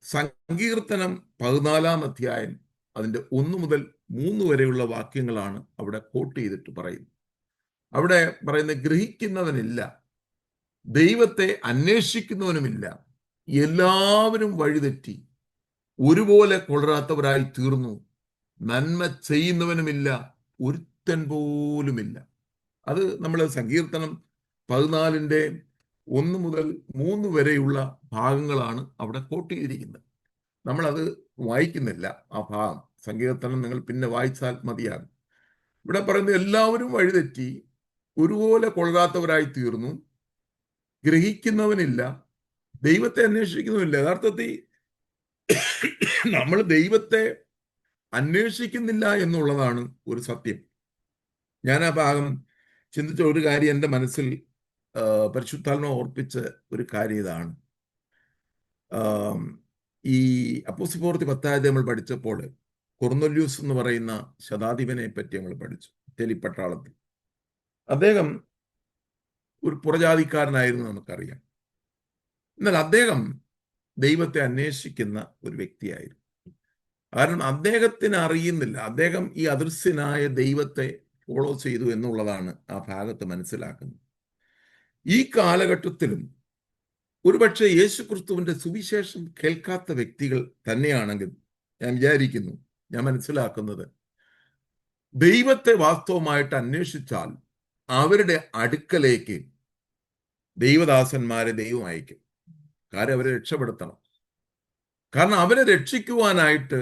സങ്കീർത്തനം 14-ാം അധ്യായം അതിൻ്റെ 1 മുതൽ 3 വരെയുള്ള വാക്യങ്ങളാണ് അവിടെ കോട്ട് ചെയ്തിട്ട് പറയുന്നത്. അവിടെ പറയുന്നത്, ഗ്രഹിക്കുന്നവനില്ല, ദൈവത്തെ അന്വേഷിക്കുന്നവനുമില്ല, എല്ലാവരും വഴിതെറ്റി ഒരുപോലെ കൊള്ളരാത്തവരായി തീർന്നു, നന്മ ചെയ്യുന്നവനുമില്ല, ഒരുത്തൻ പോലുമില്ല. അത് നമ്മൾ സങ്കീർത്തനം 14-ന്റെ 1 മുതൽ 3 വരെയുള്ള ഭാഗങ്ങളാണ് അവിടെ കോട്ട് ചെയ്തിരിക്കുന്നത്. നമ്മളത് വായിക്കുന്നില്ല. ആ ഭാഗം സങ്കീർത്തനം നിങ്ങൾ പിന്നെ വായിച്ചാൽ മതിയാകും. ഇവിടെ പറയുന്നത്, എല്ലാവരും വഴിതെറ്റി ഒരുപോലെ കൊള്ളാത്തവരായി തീർന്നു, ഗ്രഹിക്കുന്നവനില്ല, ദൈവത്തെ അന്വേഷിക്കുന്നുമില്ല. യഥാർത്ഥത്തിൽ നമ്മൾ ദൈവത്തെ അന്വേഷിക്കുന്നില്ല എന്നുള്ളതാണ് ഒരു സത്യം. ഞാൻ ആ ഭാഗം ചിന്തിച്ച ഒരു കാര്യം എൻ്റെ മനസ്സിൽ പരിശുദ്ധാത്മാവ് ഓർപ്പിച്ച ഒരു കാര്യം ഇതാണ്. ഈ അപ്പോസ്തലപ്രവൃത്തി 10-ാം നമ്മൾ പഠിച്ചപ്പോൾ കൊർന്നല്യൂസ് എന്ന് പറയുന്ന ശതാധിപനെ പറ്റി നമ്മൾ പഠിച്ചു. ഇറ്റലി പട്ടാളത്തിൽ അദ്ദേഹം ഒരു പുറജാതിക്കാരനായിരുന്നു, നമുക്കറിയാം. എന്നാൽ അദ്ദേഹം ദൈവത്തെ അന്വേഷിക്കുന്ന ഒരു വ്യക്തിയായിരുന്നു. കാരണം അദ്ദേഹത്തിന് അറിയുന്നില്ല, അദ്ദേഹം ഈ അദൃശ്യനായ ദൈവത്തെ ഫോളോ ചെയ്തു എന്നുള്ളതാണ് ആ ഭാഗത്ത് മനസ്സിലാക്കുന്നത്. ഈ കാലഘട്ടത്തിലും ഒരുപക്ഷെ യേശുക്രിസ്തുവിന്റെ സുവിശേഷം കേൾക്കാത്ത വ്യക്തികൾ തന്നെയാണെങ്കിൽ ഞാൻ വിചാരിക്കുന്നു, ഞാൻ മനസ്സിലാക്കുന്നത്, ദൈവത്തെ വാസ്തവമായിട്ട് അന്വേഷിച്ചാൽ അവരുടെ അടുക്കലേക്ക് ദൈവദാസന്മാരെ ദൈവം അയക്കും. കാരണം അവരെ രക്ഷപ്പെടുത്തണം. കാരണം അവരെ രക്ഷിക്കുവാനായിട്ട്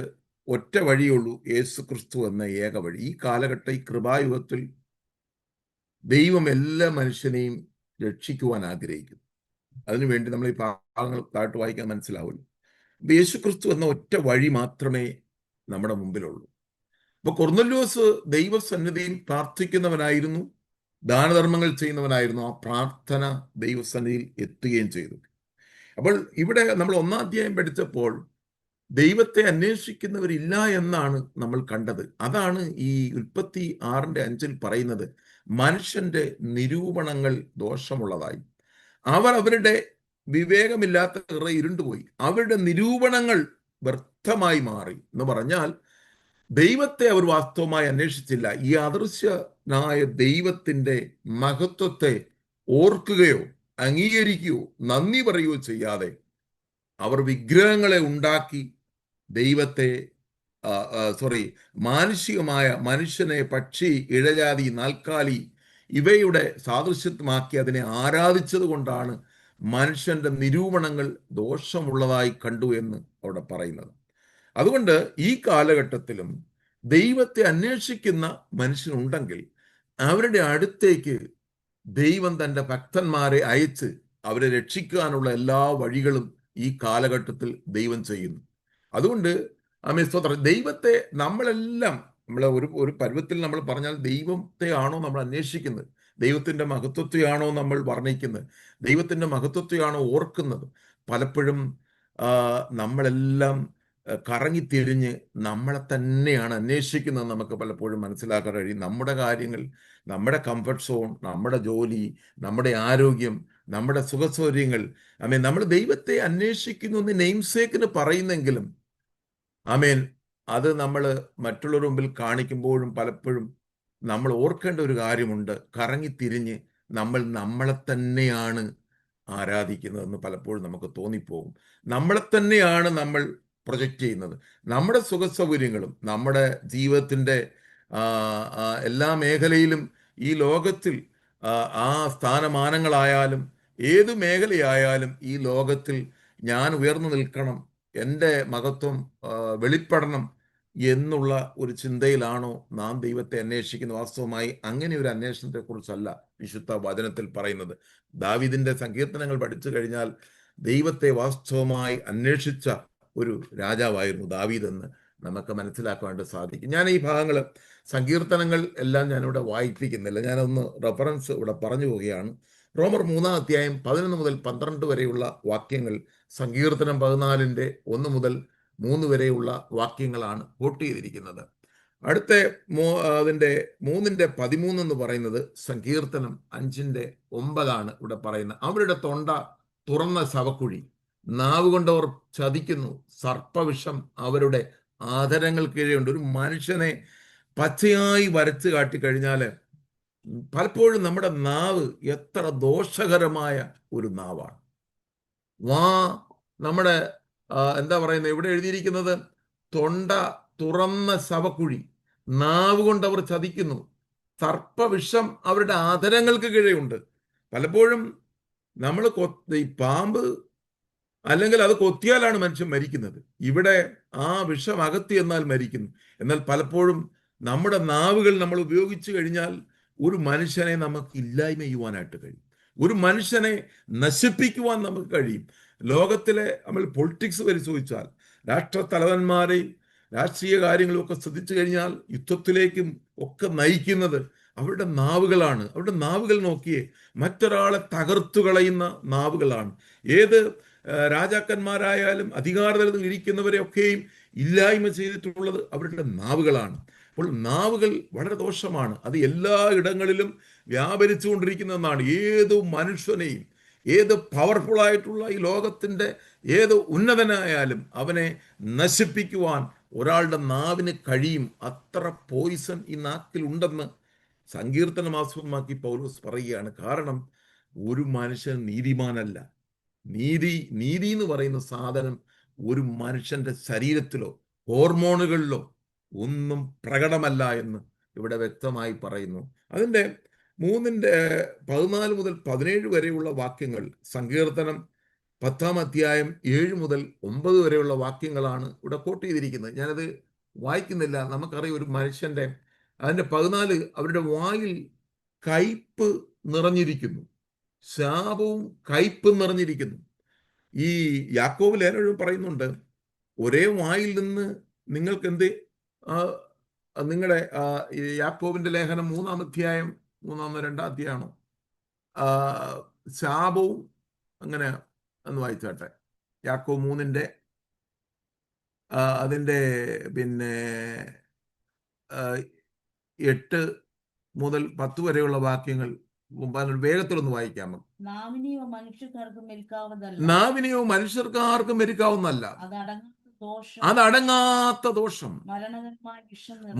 ഒറ്റ വഴിയുള്ളൂ, യേശുക്രിസ്തു എന്ന ഏക വഴി. ഈ കാലഘട്ടം, ഈ കൃപായുഗത്തിൽ ദൈവം എല്ലാ മനുഷ്യനെയും രക്ഷിക്കുവാൻ ആഗ്രഹിക്കുന്നു. അതിനുവേണ്ടി നമ്മൾ ഈ ഭാഗങ്ങൾ താഴ്ത്ത് വായിക്കാൻ മനസ്സിലാവുള്ളൂ. യേശുക്രിസ്തു എന്ന ഒറ്റ വഴി മാത്രമേ നമ്മുടെ മുമ്പിലുള്ളൂ. അപ്പൊ കൊർന്നല്യോസ് ദൈവസന്നിധിയിൽ പ്രാർത്ഥിക്കുന്നവനായിരുന്നു, ദാനധർമ്മങ്ങൾ ചെയ്യുന്നവനായിരുന്നു. ആ പ്രാർത്ഥന ദൈവസന്നിധിയിൽ എത്തുകയും ചെയ്തു. അപ്പോൾ ഇവിടെ നമ്മൾ 1-ാം അധ്യായം പഠിച്ചപ്പോൾ ദൈവത്തെ അന്വേഷിക്കുന്നവരില്ല എന്നാണ് നമ്മൾ കണ്ടത്. അതാണ് ഈ ഉൽപ്പത്തി 6:5 പറയുന്നത്, മനുഷ്യന്റെ നിരൂപണങ്ങൾ ദോഷമുള്ളതായി, അവർ അവരുടെ വിവേകമില്ലാത്ത ഹൃദയം ഇരുണ്ടുപോയി, അവരുടെ നിരൂപണങ്ങൾ വ്യർത്ഥമായി മാറി എന്ന് പറഞ്ഞാൽ ദൈവത്തെ അവർ വാസ്തവമായി അന്വേഷിച്ചില്ല. ഈ അദൃശ്യനായ ദൈവത്തിന്റെ മഹത്വത്തെ ഓർക്കുകയോ അംഗീകരിക്കുകയോ നന്ദി പറയുകയോ ചെയ്യാതെ അവർ വിഗ്രഹങ്ങളെ ഉണ്ടാക്കി ദൈവത്തെ മാനുഷികമായ മനുഷ്യനെ, പക്ഷി, ഇഴജാതി, നാൽക്കാലി ഇവയുടെ സാദൃശ്യമാക്കി അതിനെ ആരാധിച്ചത് കൊണ്ടാണ് മനുഷ്യന്റെ നിരൂപണങ്ങൾ ദോഷമുള്ളതായി കണ്ടു എന്ന് അവിടെ പറയുന്നത്. അതുകൊണ്ട് ഈ കാലഘട്ടത്തിലും ദൈവത്തെ അന്വേഷിക്കുന്ന മനുഷ്യനുണ്ടെങ്കിൽ അവരുടെ അടുത്തേക്ക് ദൈവം തൻ്റെ ഭക്തന്മാരെ അയച്ച് അവരെ രക്ഷിക്കാനുള്ള എല്ലാ വഴികളും ഈ കാലഘട്ടത്തിൽ ദൈവം ചെയ്യുന്നു. അതുകൊണ്ട് സ്തോത്രം, ദൈവത്തെ നമ്മളെല്ലാം ഒരു പരുവത്തിൽ നമ്മൾ പറഞ്ഞാൽ ദൈവത്തെ ആണോ നമ്മൾ അന്വേഷിക്കുന്നത്, ദൈവത്തിൻ്റെ മഹത്വത്തെയാണോ നമ്മൾ വർണ്ണിക്കുന്നത്, ദൈവത്തിൻ്റെ മഹത്വത്തെയാണോ ഓർക്കുന്നത്? പലപ്പോഴും നമ്മളെല്ലാം കറങ്ങിത്തിരിഞ്ഞ് നമ്മളെ തന്നെയാണ് അന്വേഷിക്കുന്നത്. നമുക്ക് പലപ്പോഴും മനസ്സിലാക്കാൻ കഴിയും. നമ്മുടെ കാര്യങ്ങൾ, നമ്മുടെ കംഫർട്ട് സോൺ, നമ്മുടെ ജോലി, നമ്മുടെ ആരോഗ്യം, നമ്മുടെ സുഖസൗകര്യങ്ങൾ, നമ്മൾ ദൈവത്തെ അന്വേഷിക്കുന്നു എന്ന് നെയിംസേക്കിന് പറയുന്നെങ്കിലും അത് നമ്മൾ മറ്റുള്ളവരുടെ മുമ്പിൽ കാണിക്കുമ്പോഴും പലപ്പോഴും നമ്മൾ ഓർക്കേണ്ട ഒരു കാര്യമുണ്ട്. കറങ്ങിത്തിരിഞ്ഞ് നമ്മൾ നമ്മളെ തന്നെയാണ് ആരാധിക്കുന്നതെന്ന് പലപ്പോഴും നമുക്ക് തോന്നിപ്പോകും. നമ്മളെ തന്നെയാണ് നമ്മൾ പ്രൊജക്റ്റ് ചെയ്യുന്നത്. നമ്മുടെ സുഖസൗകര്യങ്ങളും നമ്മുടെ ജീവിതത്തിൻ്റെ എല്ലാ മേഖലയിലും ഈ ലോകത്തിൽ ആ സ്ഥാനമാനങ്ങളായാലും ഏത് മേഖലയായാലും ഈ ലോകത്തിൽ ഞാൻ ഉയർന്നു നിൽക്കണം, എൻ്റെ മഹത്വം വെളിപ്പെടണം എന്നുള്ള ഒരു ചിന്തയിലാണോ നാം ദൈവത്തെ അന്വേഷിക്കുന്നത്? വാസ്തവമായി അങ്ങനെ ഒരു അന്വേഷണത്തെക്കുറിച്ചല്ല വിശുദ്ധ വചനത്തിൽ പറയുന്നത്. ദാവീദിന്റെ സങ്കീർത്തനങ്ങൾ പഠിച്ചു കഴിഞ്ഞാൽ ദൈവത്തെ വാസ്തവമായി അന്വേഷിച്ച ഒരു രാജാവായിരുന്നു ദാവീദ് എന്ന് നമുക്ക് മനസ്സിലാക്കാണ്ട് സാധിക്കും. ഞാൻ ഈ ഭാഗങ്ങൾ, സങ്കീർത്തനങ്ങൾ എല്ലാം ഞാനിവിടെ വായിപ്പിക്കുന്നില്ല, ഞാനൊന്ന് റെഫറൻസ് ഇവിടെ പറഞ്ഞു പോവുകയാണ്. റോമർ 3-ാം അധ്യായം 11 മുതൽ 12 വരെയുള്ള വാക്യങ്ങൾ സങ്കീർത്തനം 14-ന്റെ 1 മുതൽ 3 വരെയുള്ള വാക്യങ്ങളാണ് കോട്ട് ചെയ്തിരിക്കുന്നത്. അടുത്ത അതിൻ്റെ 3-ന്റെ 13 എന്ന് പറയുന്നത് സങ്കീർത്തനം 5-ന്റെ 9 ഇവിടെ പറയുന്നത്. അവരുടെ തൊണ്ട തുറന്ന ശവക്കുഴി, നാവുകൊണ്ടവർ ചതിക്കുന്നു, സർപ്പവിഷം അവരുടെ ആദരങ്ങൾ കീഴെയുണ്ട്. ഒരു മനുഷ്യനെ പച്ചയായി വരച്ച് കാട്ടിക്കഴിഞ്ഞാൽ പലപ്പോഴും നമ്മുടെ നാവ് എത്ര ദോഷകരമായ ഒരു നാവാണ്. നമ്മുടെ എന്താ പറയുന്നത്, ഇവിടെ എഴുതിയിരിക്കുന്നത് തൊണ്ട തുറന്ന ശവക്കുഴി, നാവ് കൊണ്ട് അവർ ചതിക്കുന്നു, സർപ്പവിഷം അവരുടെ ആദരങ്ങൾക്ക് കീഴെയുണ്ട്. പലപ്പോഴും നമ്മൾ ഈ പാമ്പ് അല്ലെങ്കിൽ അത് കൊത്തിയാലാണ് മനുഷ്യൻ മരിക്കുന്നത്. ഇവിടെ ആ വിഷം അകത്തി എന്നാൽ മരിക്കുന്നു. എന്നാൽ പലപ്പോഴും നമ്മുടെ നാവുകൾ നമ്മൾ ഉപയോഗിച്ചു കഴിഞ്ഞാൽ ഒരു മനുഷ്യനെ നമുക്ക് ഇല്ലായ്മ ചെയ്യുവാനായിട്ട് കഴിയും, ഒരു മനുഷ്യനെ നശിപ്പിക്കുവാൻ നമുക്ക് കഴിയും. ലോകത്തിലെ നമ്മൾ പൊളിറ്റിക്സ് പരിശോധിച്ചാൽ, രാഷ്ട്രത്തലവന്മാരെയും രാഷ്ട്രീയ കാര്യങ്ങളും ഒക്കെ ശ്രദ്ധിച്ചു കഴിഞ്ഞാൽ യുദ്ധത്തിലേക്കും ഒക്കെ നയിക്കുന്നത് അവരുടെ നാവുകളാണ്. അവരുടെ നാവുകൾ നോക്കിയേ, മറ്റൊരാളെ തകർത്തു കളയുന്ന നാവുകളാണ്. ഏത് രാജാക്കന്മാരായാലും അധികാരത്തിൽ ഇരിക്കുന്നവരെയൊക്കെയും ഇല്ലായ്മ ചെയ്തിട്ടുള്ളത് അവരുടെ നാവുകളാണ്. അപ്പോൾ നാവുകൾ വളരെ ദോഷമാണ്. അത് എല്ലാ ഇടങ്ങളിലും വ്യാപരിച്ചുകൊണ്ടിരിക്കുന്നതെന്നാണ്. ഏത് മനുഷ്യനെയും, ഏത് പവർഫുൾ ആയിട്ടുള്ള ഈ ലോകത്തിൻ്റെ ഏത് ഉന്നതനായാലും അവനെ നശിപ്പിക്കുവാൻ ഒരാളുടെ നാവിന് കഴിയും. അത്ര പോയിസൺ ഈ നാക്കിലുണ്ടെന്ന് സങ്കീർത്തനം ആസ്പദമാക്കി പൗലോസ് പറയുകയാണ്. കാരണം ഒരു മനുഷ്യൻ നീതിമാനല്ല. നീതി എന്ന് പറയുന്ന സാധനം ഒരു മനുഷ്യന്റെ ശരീരത്തിലോ ഹോർമോണുകളിലോ ഒന്നും പ്രകടമല്ല എന്ന് ഇവിടെ വ്യക്തമായി പറയുന്നു. അതിൻ്റെ 3-ന്റെ 14 മുതൽ 17 വരെയുള്ള വാക്യങ്ങൾ, സങ്കീർത്തനം 10-ാം അധ്യായം 7 മുതൽ 9 വരെയുള്ള വാക്യങ്ങളാണ് ഇവിടെ കോട്ട് ചെയ്തിരിക്കുന്നത്. ഞാനത് വായിക്കുന്നില്ല. നമുക്കറിയാം ഒരു മനുഷ്യന്റെ, അതിൻ്റെ 14, അവരുടെ വായിൽ കയ്പ് നിറഞ്ഞിരിക്കുന്നു, ശാപവും കയ്പും നിറഞ്ഞിരിക്കുന്നു. ഈ യാക്കോബ് ലേഖനം പറയുന്നുണ്ട്, ഒരേ വായിൽ നിന്ന് നിങ്ങൾക്ക് എന്ത്, നിങ്ങളുടെ യാക്കോബിന്റെ ലേഖനം 3-ാം അധ്യായം 2-ാം അധ്യായമാണോ, ശാപവും അങ്ങനെ ഒന്ന് വായിച്ചാട്ടെ. യാക്കോബ് 3-ന്റെ അതിൻ്റെ 8 മുതൽ 10 വരെയുള്ള വാക്യങ്ങൾ വേഗത്തിലൊന്ന് വായിക്കാമോ? നാവിനെയോ മനുഷ്യർക്കാർക്കും മെരുക്കാവുന്നല്ല, അതടങ്ങാത്ത ദോഷം,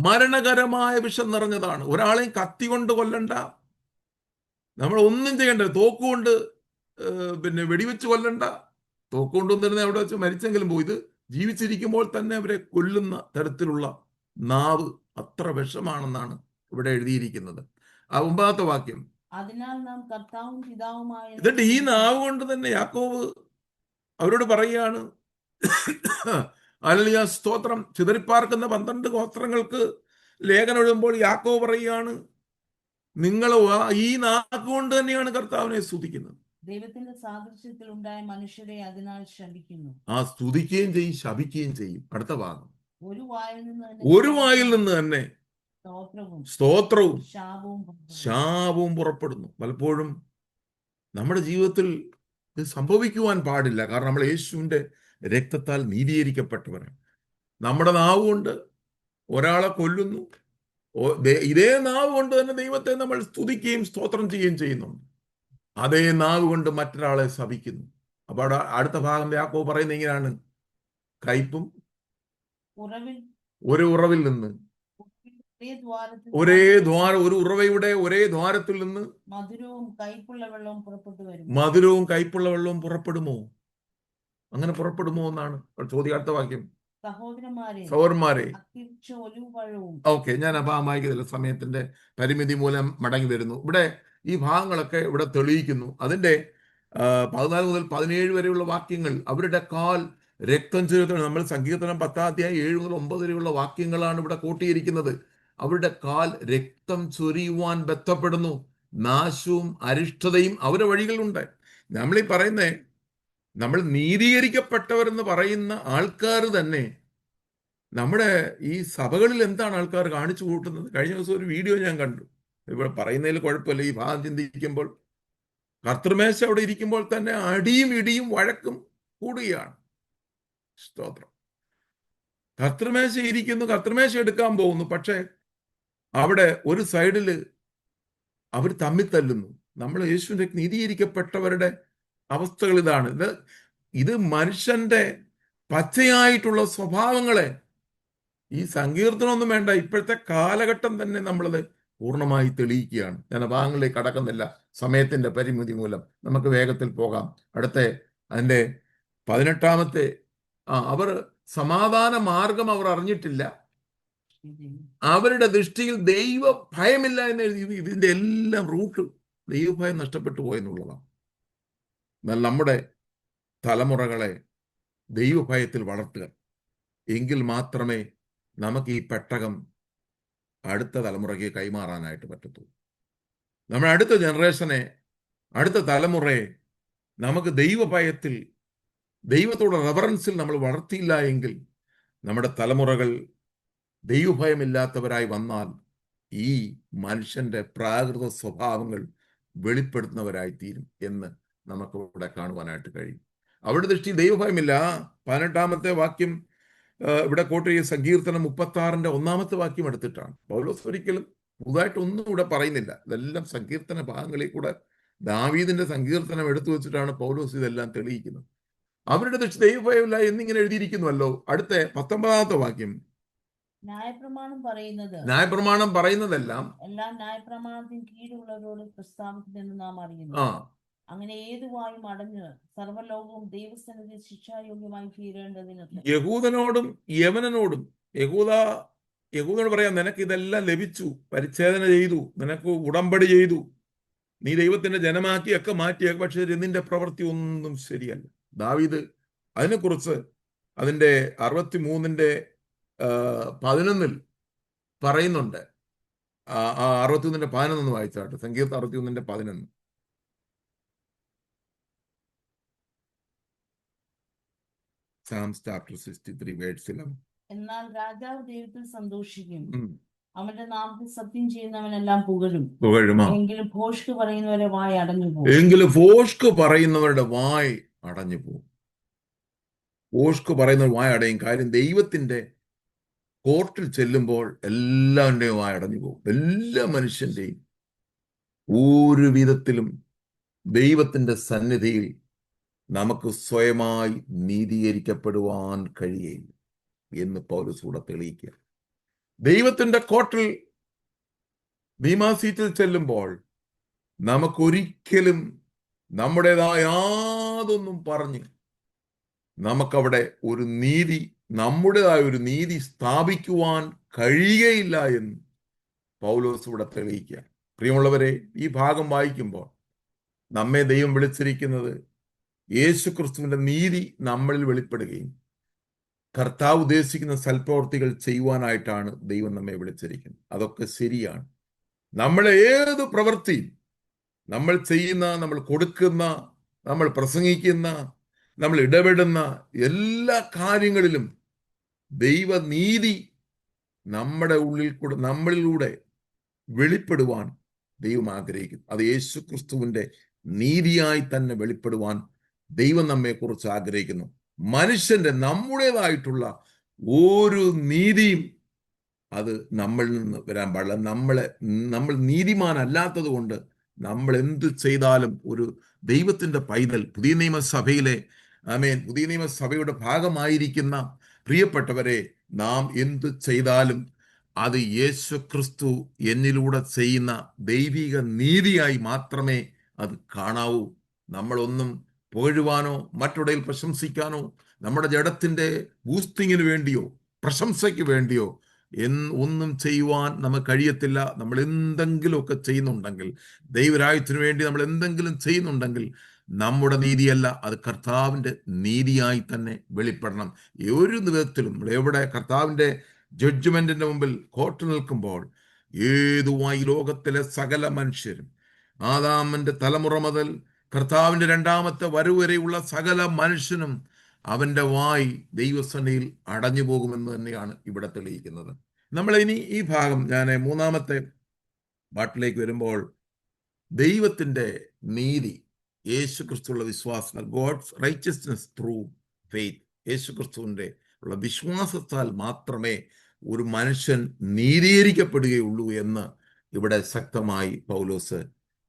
മരണകരമായ വിഷം നിറഞ്ഞതാണ്. ഒരാളെയും കത്തി കൊണ്ട് കൊല്ലണ്ട, നമ്മൾ ഒന്നും ചെയ്യണ്ട, തോക്കുകൊണ്ട് വെടിവെച്ച് കൊല്ലണ്ട, തോക്കൊണ്ടുവന്നിരുന്ന അവിടെ വെച്ച് മരിച്ചെങ്കിലും പോയി. ഇത് ജീവിച്ചിരിക്കുമ്പോൾ തന്നെ അവരെ കൊല്ലുന്ന തരത്തിലുള്ള നാവ് അത്ര വിഷമാണെന്നാണ് ഇവിടെ എഴുതിയിരിക്കുന്നത്. ആ 9-ാമത്തെ വാക്യം. അതിനാൽ നാം കർത്താവും പിതാവുമായ എന്നിട്ട് ഈ നാവ് കൊണ്ട് തന്നെ യാക്കോബ് അവരോട് പറയുകയാണ്, ഹല്ലേലൂയ, സ്തോത്രം. ചിതറിപ്പാർക്കുന്ന 12 ഗോത്രങ്ങൾക്ക് ലേഖനം എഴുതുമ്പോൾ യാക്കോബ് പറയുകയാണ്, നിങ്ങൾ ഈ നാക്കുകൊണ്ട് തന്നെയാണ് കർത്താവിനെ സ്തുതിക്കുന്നത്. ദൈവത്തിന്റെ സാദൃശ്യത്തിൽ ഉണ്ടായ മനുഷ്യരെ അതിനാൽ ശപിക്കുന്നു. ആ സ്തുതിക്കുകയും ചെയ്യും, ശപിക്കുകയും ചെയ്യും. അടുത്ത ഭാഗം. ഒരു വായിൽ നിന്ന് തന്നെ സ്തോത്രവും സ്തോത്രവും ശാപവും ശാപവും പുറപ്പെടുന്നു. പലപ്പോഴും നമ്മുടെ ജീവിതത്തിൽ ഇത് സംഭവിക്കുവാൻ പാടില്ല. കാരണം നമ്മൾ യേശുവിന്റെ രക്തത്താൽ നീതീകരിക്കപ്പെട്ടവരാണ്. നമ്മുടെ നാവ് കൊണ്ട് ഒരാളെ കൊല്ലുന്നു, ഇതേ നാവ് കൊണ്ട് തന്നെ ദൈവത്തെ നമ്മൾ സ്തുതിക്കുകയും സ്തോത്രം ചെയ്യുകയും ചെയ്യുന്നുണ്ട്. അതേ നാവ് കൊണ്ട് മറ്റൊരാളെ ശപിക്കുന്നു. അപ്പൊ അവിടെ അടുത്ത ഭാഗം യാക്കോബ് പറയുന്നത് ഇങ്ങനെയാണ്, കയ്പും ഒരു ഉറവിൽ നിന്ന്, ഒരു ഉറവയുടെ ഒരേ ദ്വാരത്തിൽ നിന്ന് മധുരവും കയ്പുള്ള വെള്ളവും പുറപ്പെടുമോ? അങ്ങനെ പുറപ്പെടുമോ എന്നാണ് ചോദ്യം. അടുത്ത വാക്യം. സഹോദരന്മാരെ, ഓക്കെ, ഞാൻ ആ ഭാഗം വായിക്കുന്നില്ല, സമയത്തിന്റെ പരിമിതി മൂലം മടങ്ങി വരുന്നു. ഇവിടെ ഈ ഭാഗങ്ങളൊക്കെ ഇവിടെ തെളിയിക്കുന്നു. അതിന്റെ 14 മുതൽ 17 വരെയുള്ള വാക്യങ്ങൾ അവരുടെ കാൽ രക്തം ചൊരിയുന്നു. നമ്മൾ സങ്കീർത്തനം 10-ാം അധ്യായം 7 മുതൽ 9 വരെയുള്ള വാക്യങ്ങളാണ് ഇവിടെ കൂട്ടിയിരിക്കുന്നത്. അവരുടെ കാൽ രക്തം ചൊരിയുവാൻ ബന്ധപ്പെടുന്നു. നാശവും അരിഷ്ടതയും അവരുടെ വഴികളുണ്ട്. നമ്മളീ പറയുന്നേ, നമ്മൾ നീതീകരിക്കപ്പെട്ടവരെന്ന് പറയുന്ന ആൾക്കാർ തന്നെ നമ്മുടെ ഈ സഭകളിൽ എന്താണ് ആൾക്കാർ കാണിച്ചു കൂട്ടുന്നത്? കഴിഞ്ഞ ദിവസം ഒരു വീഡിയോ ഞാൻ കണ്ടു. ഇവിടെ പറയുന്നതിൽ കുഴപ്പമില്ല, ഈ ഭാഗം ചിന്തിക്കുമ്പോൾ കർത്തൃമേശ അവിടെ ഇരിക്കുമ്പോൾ തന്നെ അടിയും ഇടിയും വഴക്കും കൂടുകയാണ്. സ്തോത്രം. കർത്തൃമേശ ഇരിക്കുന്നു, കർത്തൃമേശ എടുക്കാൻ പോകുന്നു, പക്ഷേ അവിടെ ഒരു സൈഡില് അവർ തമ്മിൽ തല്ലുന്നു. നമ്മൾ യേശുവിന്റെ നീതീകരിക്കപ്പെട്ടവരുടെ അവസ്ഥകൾ ഇതാണ്. ഇത് മനുഷ്യന്റെ പച്ചയായിട്ടുള്ള സ്വഭാവങ്ങളെ, ഈ സങ്കീർത്തനമൊന്നും വേണ്ട, ഇപ്പോഴത്തെ കാലഘട്ടം തന്നെ നമ്മളത് പൂർണ്ണമായി തെളിയിക്കുകയാണ്. ഞാൻ ഭാഗങ്ങളിലേക്ക് കടക്കുന്നില്ല, സമയത്തിന്റെ പരിമിതി മൂലം. നമുക്ക് വേഗത്തിൽ പോകാം. അതിന്റെ 18-ാമത്തെ, അവർ സമാധാന മാർഗം അവർ അറിഞ്ഞിട്ടില്ല, അവരുടെ ദൃഷ്ടിയിൽ ദൈവ ഭയമില്ല എന്ന് എഴുതി. ഇതിന്റെ എല്ലാം റൂട്ട് ദൈവഭയം നഷ്ടപ്പെട്ടു പോയെന്നുള്ളതാണ്. എന്നാൽ നമ്മുടെ തലമുറകളെ ദൈവഭയത്തിൽ വളർത്തുക, എങ്കിൽ മാത്രമേ നമുക്ക് ഈ പെട്ടകം അടുത്ത തലമുറയ്ക്ക് കൈമാറാനായിട്ട് പറ്റത്തുള്ളൂ. നമ്മുടെ അടുത്ത ജനറേഷനെ, അടുത്ത തലമുറയെ നമുക്ക് ദൈവഭയത്തിൽ, ദൈവത്തോടെ റെവറൻസിൽ നമ്മൾ വളർത്തിയില്ല എങ്കിൽ നമ്മുടെ തലമുറകൾ ദൈവഭയമില്ലാത്തവരായി വന്നാൽ ഈ മനുഷ്യന്റെ പ്രാകൃത സ്വഭാവങ്ങൾ വെളിപ്പെടുത്തുന്നവരായി തീരും എന്ന് നമുക്ക് ഇവിടെ കാണുവാനായിട്ട് കഴിയും. അവരുടെ ദൃഷ്ടി ദൈവഭയമില്ല. 18-ാമത്തെ വാക്യം ഇവിടെ കോട്ട് സങ്കീർത്തനം 36-ന്റെ 1-ാമത്തെ വാക്യം എടുത്തിട്ടാണ്. പൗലോസ് ഒരിക്കലും പുതുതായിട്ടൊന്നും ഇവിടെ പറയുന്നില്ല. ഇതെല്ലാം സങ്കീർത്തന ഭാഗങ്ങളിൽ കൂടെ ദാവീദിന്റെ സങ്കീർത്തനം എടുത്തു വെച്ചിട്ടാണ് പൗലോസ് ഇതെല്ലാം തെളിയിക്കുന്നത്. അവരുടെ ദൃഷ്ടി ദൈവഭയമില്ല എന്നിങ്ങനെ എഴുതിയിരിക്കുന്നുവല്ലോ. അടുത്ത 19-ാമത്തെ വാക്യം, ന്യായപ്രമാണം പറയുന്നതെല്ലാം എല്ലാം ന്യായപ്രമാണത്തിന് കീഴുള്ളവരോട് പ്രസ്താവിക്കുന്നെന്ന് നാം അറിയുന്നു. അങ്ങനെ ഏതു വായും അടഞ്ഞ് സർവ്വലോകവും ദൈവസന്നിധി ശിക്ഷായോഗ്യമായി തീരേണ്ടതിന് യഹൂദനോടും യവനനോടും, യഹൂദനോട് പറയാം, നിനക്ക് ഇതെല്ലാം ലഭിച്ചു, പരിച്ഛേദന ചെയ്തു, നിനക്ക് ഉടമ്പടി ചെയ്തു, നീ ദൈവത്തിന്റെ ജനമാക്കിയൊക്കെ മാറ്റിയ, പക്ഷേ നിന്റെ പ്രവൃത്തി ഒന്നും ശരിയല്ല. ദാവീദ് അതിനെക്കുറിച്ച് അതിന്റെ 63-ന്റെ 11 പറയുന്നുണ്ട്. 61-ന്റെ 11 വായിച്ചാട്ടെ. സങ്കീർത്തനം 61-ന്റെ 11. Psalms chapter 63 verse 11. എന്നാൽ രാജാവ് ദൈവത്തിൽ സന്തോഷിക്കും, അവന്റെ നാമത്തിൽ സത്യം ചെയ്യുന്നവനെല്ലാം പുകഴും. എങ്കിലും ഭോഷ്ക് പറയുന്നവരുടെ വായ് അടഞ്ഞു പോകും. ഭോഷ്ക് പറയുന്നവർ വായ അടയും. കാര്യം ദൈവത്തിന്റെ കോർട്ടിൽ ചെല്ലുമ്പോൾ എല്ലാവരുടെയും വായ അടഞ്ഞു പോകും. എല്ലാ മനുഷ്യന്റെയും ഒരു വിധത്തിലും ദൈവത്തിന്റെ സന്നിധിയിൽ നമുക്ക് സ്വയമായി നീതീകരിക്കപ്പെടുവാൻ കഴിയില്ല എന്ന് പൗലോസ് കൂടെ തെളിയിക്കുക. ദൈവത്തിന്റെ കോർട്ടിൽ ബീമാ സീറ്റിൽ ചെല്ലുമ്പോൾ നമുക്കൊരിക്കലും നമ്മുടേതായ യാതൊന്നും പറഞ്ഞ് നമുക്കവിടെ ഒരു നീതി, നമ്മുടേതായ ഒരു നീതി സ്ഥാപിക്കുവാൻ കഴിയുകയില്ല എന്ന് പൗലോസ് ഇവിടെ തെളിയിക്കുക. പ്രിയമുള്ളവരെ, ഈ ഭാഗം വായിക്കുമ്പോൾ നമ്മെ ദൈവം വിളിച്ചിരിക്കുന്നത് യേശു ക്രിസ്തുവിന്റെ നീതി നമ്മളിൽ വെളിപ്പെടുകയും കർത്താവ് ഉദ്ദേശിക്കുന്ന സൽപ്രവർത്തികൾ ചെയ്യുവാനായിട്ടാണ് ദൈവം നമ്മെ വിളിച്ചിരിക്കുന്നത്. അതൊക്കെ ശരിയാണ്. നമ്മളെ ഏത് പ്രവൃത്തിയും, നമ്മൾ ചെയ്യുന്ന, നമ്മൾ കൊടുക്കുന്ന, നമ്മൾ പ്രസംഗിക്കുന്ന, നമ്മൾ ഇടപെടുന്ന എല്ലാ കാര്യങ്ങളിലും ദൈവനീതി നമ്മുടെ ഉള്ളിൽ കൂടെ, നമ്മളിലൂടെ വെളിപ്പെടുവാൻ ദൈവം ആഗ്രഹിക്കുന്നു. അത് യേശു ക്രിസ്തുവിന്റെ നീതിയായി തന്നെ വെളിപ്പെടുവാൻ ദൈവം നമ്മെക്കുറിച്ച് ആഗ്രഹിക്കുന്നു. മനുഷ്യന്റെ, നമ്മുടേതായിട്ടുള്ള ഒരു നീതിയും അത് നമ്മളിൽ നിന്ന് വരാൻ പാടില്ല. നമ്മൾ നീതിമാനല്ലാത്തത് കൊണ്ട് നമ്മൾ എന്ത് ചെയ്താലും, ഒരു ദൈവത്തിന്റെ പൈതൽ, പുതിയ നിയമസഭയിലെ പുതിയ നിയമസഭയുടെ ഭാഗമായിരിക്കുന്ന പ്രിയപ്പെട്ടവരെ, നാം എന്ത് ചെയ്താലും അത് യേശു ക്രിസ്തു എന്നിലൂടെ ചെയ്യുന്ന ദൈവിക നീതിയായി മാത്രമേ അത് കാണാവൂ. നമ്മളൊന്നും പുകഴുവാനോ മറ്റുടയിൽ പ്രശംസിക്കാനോ, നമ്മുടെ ജഡത്തിന്റെ ബൂസ്റ്റിങ്ങിന് വേണ്ടിയോ പ്രശംസയ്ക്ക് വേണ്ടിയോ ഒന്നും ചെയ്യുവാൻ നമുക്ക് കഴിയത്തില്ല. നമ്മൾ എന്തെങ്കിലുമൊക്കെ ചെയ്യുന്നുണ്ടെങ്കിൽ, ദൈവരാജ്യത്തിനു വേണ്ടി നമ്മൾ എന്തെങ്കിലും ചെയ്യുന്നുണ്ടെങ്കിൽ, നമ്മുടെ നീതിയല്ല, അത് കർത്താവിന്റെ നീതിയായി തന്നെ വെളിപ്പെടണം. ഒരു വിധത്തിലും നമ്മൾ എവിടെ കർത്താവിന്റെ ജഡ്ജ്മെന്റിന്റെ മുമ്പിൽ കോർട്ട് നിൽക്കുമ്പോൾ, ഏതുമായി ലോകത്തിലെ സകല മനുഷ്യരും, ആദാമിന്റെ തലമുറ മുതൽ കർത്താവിന്റെ രണ്ടാമത്തെ വരവ് വരെയുള്ള സകല മനുഷ്യനും അവന്റെ വായ് ദൈവസന്നിധിയിൽ അടഞ്ഞു പോകുമെന്ന് തന്നെയാണ് ഇവിടെ തെളിയിക്കുന്നത്. നമ്മൾ ഇനി ഈ ഭാഗം, ഞാൻ മൂന്നാമത്തെ പാട്ടിലേക്ക് വരുമ്പോൾ, ദൈവത്തിന്റെ നീതി, യേശു ക്രിസ്തുള്ള വിശ്വാസം, ഗോഡ്സ് റൈച്ചസ്നെസ് ത്രൂ ഫെയ്ത്ത്, യേശു ക്രിസ്തുവിന്റെ ഉള്ള വിശ്വാസത്താൽ മാത്രമേ ഒരു മനുഷ്യൻ നീതീകരിക്കപ്പെടുകയുള്ളൂ എന്ന് ഇവിടെ ശക്തമായി പൗലോസ്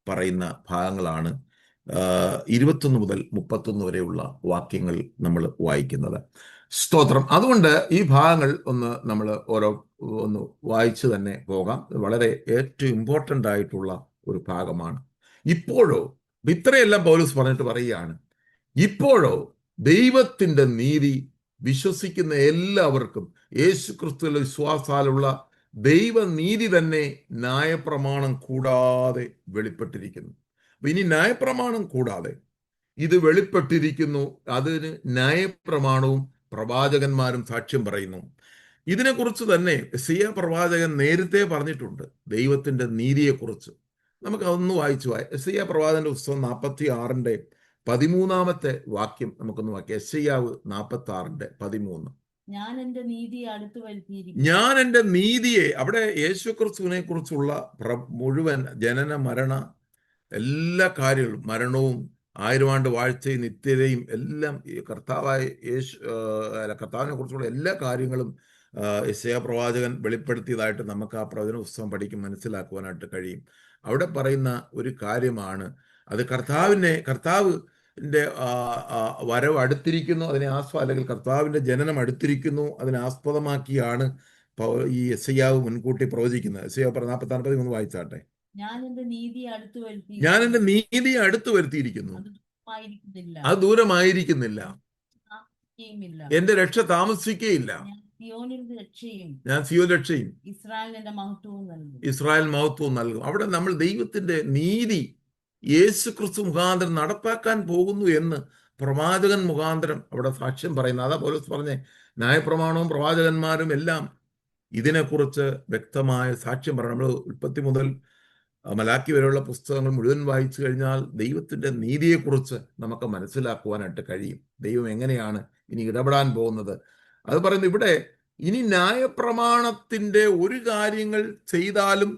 പറയുന്ന ഭാഗങ്ങളാണ് 21 മുതൽ 31 വരെയുള്ള വാക്യങ്ങൾ നമ്മൾ വായിക്കുന്നത്. സ്തോത്രം. അതുകൊണ്ട് ഈ ഭാഗങ്ങൾ നമ്മൾ ഒന്ന് വായിച്ചു തന്നെ പോകാം. വളരെ ഏറ്റവും ഇമ്പോർട്ടൻ്റ് ആയിട്ടുള്ള ഒരു ഭാഗമാണ്. ഇപ്പോഴോ, ഇത്രയെല്ലാം പൗലോസ് പറഞ്ഞിട്ട് പറയുകയാണ്, ഇപ്പോഴോ ദൈവത്തിന്റെ നീതി വിശ്വസിക്കുന്ന എല്ലാവർക്കും യേശു ക്രിസ്തുവിന്റെ വിശ്വാസാലുള്ള ദൈവനീതി തന്നെ ന്യായപ്രമാണം കൂടാതെ വെളിപ്പെട്ടിരിക്കുന്നു. ഇനി ന്യായപ്രമാണം കൂടാതെ ഇത് വെളിപ്പെട്ടിരിക്കുന്നു. അതിന് ന്യായപ്രമാണവും പ്രവാചകന്മാരും സാക്ഷ്യം പറയുന്നു. ഇതിനെക്കുറിച്ച് തന്നെ യെശയ്യാ പ്രവാചകൻ നേരത്തെ പറഞ്ഞിട്ടുണ്ട്, ദൈവത്തിന്റെ നീതിയെക്കുറിച്ച്. നമുക്ക് അതൊന്ന് വായിച്ചു. യെശയ്യാ പ്രവാചകന്റെ പുസ്തകം 46-ന്റെ 13-ാമത്തെ വാക്യം നമുക്കൊന്ന് വായിക്കാം. യെശയ്യാവ് 46-ന്റെ 13. ഞാൻ എന്റെ നീതിയെ അടുത്തു വരുത്തിയിരിക്കുന്നു. ഞാൻ എന്റെ നീതിയെ, അവിടെ യേശു ക്രിസ്തുവിനെ കുറിച്ചുള്ള മുഴുവൻ ജനന മരണ എല്ലാ കാര്യങ്ങളും, മരണവും 1000 ആണ്ട് വാഴ്ചയും നിത്യതയും എല്ലാം ഈ കർത്താവിനെ കുറിച്ചുള്ള എല്ലാ കാര്യങ്ങളും യെശയ്യാ പ്രവാചകൻ വെളിപ്പെടുത്തിയതായിട്ട് നമുക്ക് ആ പ്രവചന പുസ്തകം പഠിക്കും മനസ്സിലാക്കുവാനായിട്ട് കഴിയും. അവിടെ പറയുന്ന ഒരു കാര്യമാണ്, അത് കർത്താവിന്റെ വരവ് അടുത്തിരിക്കുന്നു, അല്ലെങ്കിൽ കർത്താവിന്റെ ജനനം അടുത്തിരിക്കുന്നു, അതിനെ ആസ്പദമാക്കിയാണ് ഈ യെശയ്യാവ് മുൻകൂട്ടി പ്രവചിക്കുന്നത്. യെശയ്യാവ് 40-41 വായിച്ചാട്ടെ. ഞാൻ എന്റെ നീതിയെ അടുത്തു വരുത്തിയിരിക്കുന്നു, അത് ദൂരമായിരിക്കുന്നില്ല, എന്റെ രക്ഷ താമസിക്കുകയില്ല, ഞാൻ സിയോൻ രക്ഷയും ഇസ്രായേൽ മഹത്വവും നൽകും. അവിടെ നമ്മൾ ദൈവത്തിന്റെ നീതി യേശു ക്രിസ്തു മുഖാന്തരം നടപ്പാക്കാൻ പോകുന്നു എന്ന് പ്രവാചകൻ മുഖാന്തരം അവിടെ സാക്ഷ്യം പറയുന്നത്. അതാ പൗലോസ് പറഞ്ഞേ, ന്യായപ്രമാണവും പ്രവാചകന്മാരും എല്ലാം ഇതിനെക്കുറിച്ച് വ്യക്തമായ സാക്ഷ്യം പറയണം. നമ്മൾ ഉൽപ്പത്തി മുതൽ മലാക്കി വരെയുള്ള പുസ്തകങ്ങൾ മുഴുവൻ വായിച്ചു കഴിഞ്ഞാൽ ദൈവത്തിന്റെ നീതിയെക്കുറിച്ച് നമുക്ക് മനസ്സിലാക്കുവാനായിട്ട് കഴിയും. ദൈവം എങ്ങനെയാണ് ഇനി ഇടപെടാൻ പോകുന്നത് അത് പറയുന്നത്. ഇവിടെ ഇനി ന്യായപ്രമാണത്തിന്റെ ഒരു കാര്യങ്ങൾ ചെയ്താലും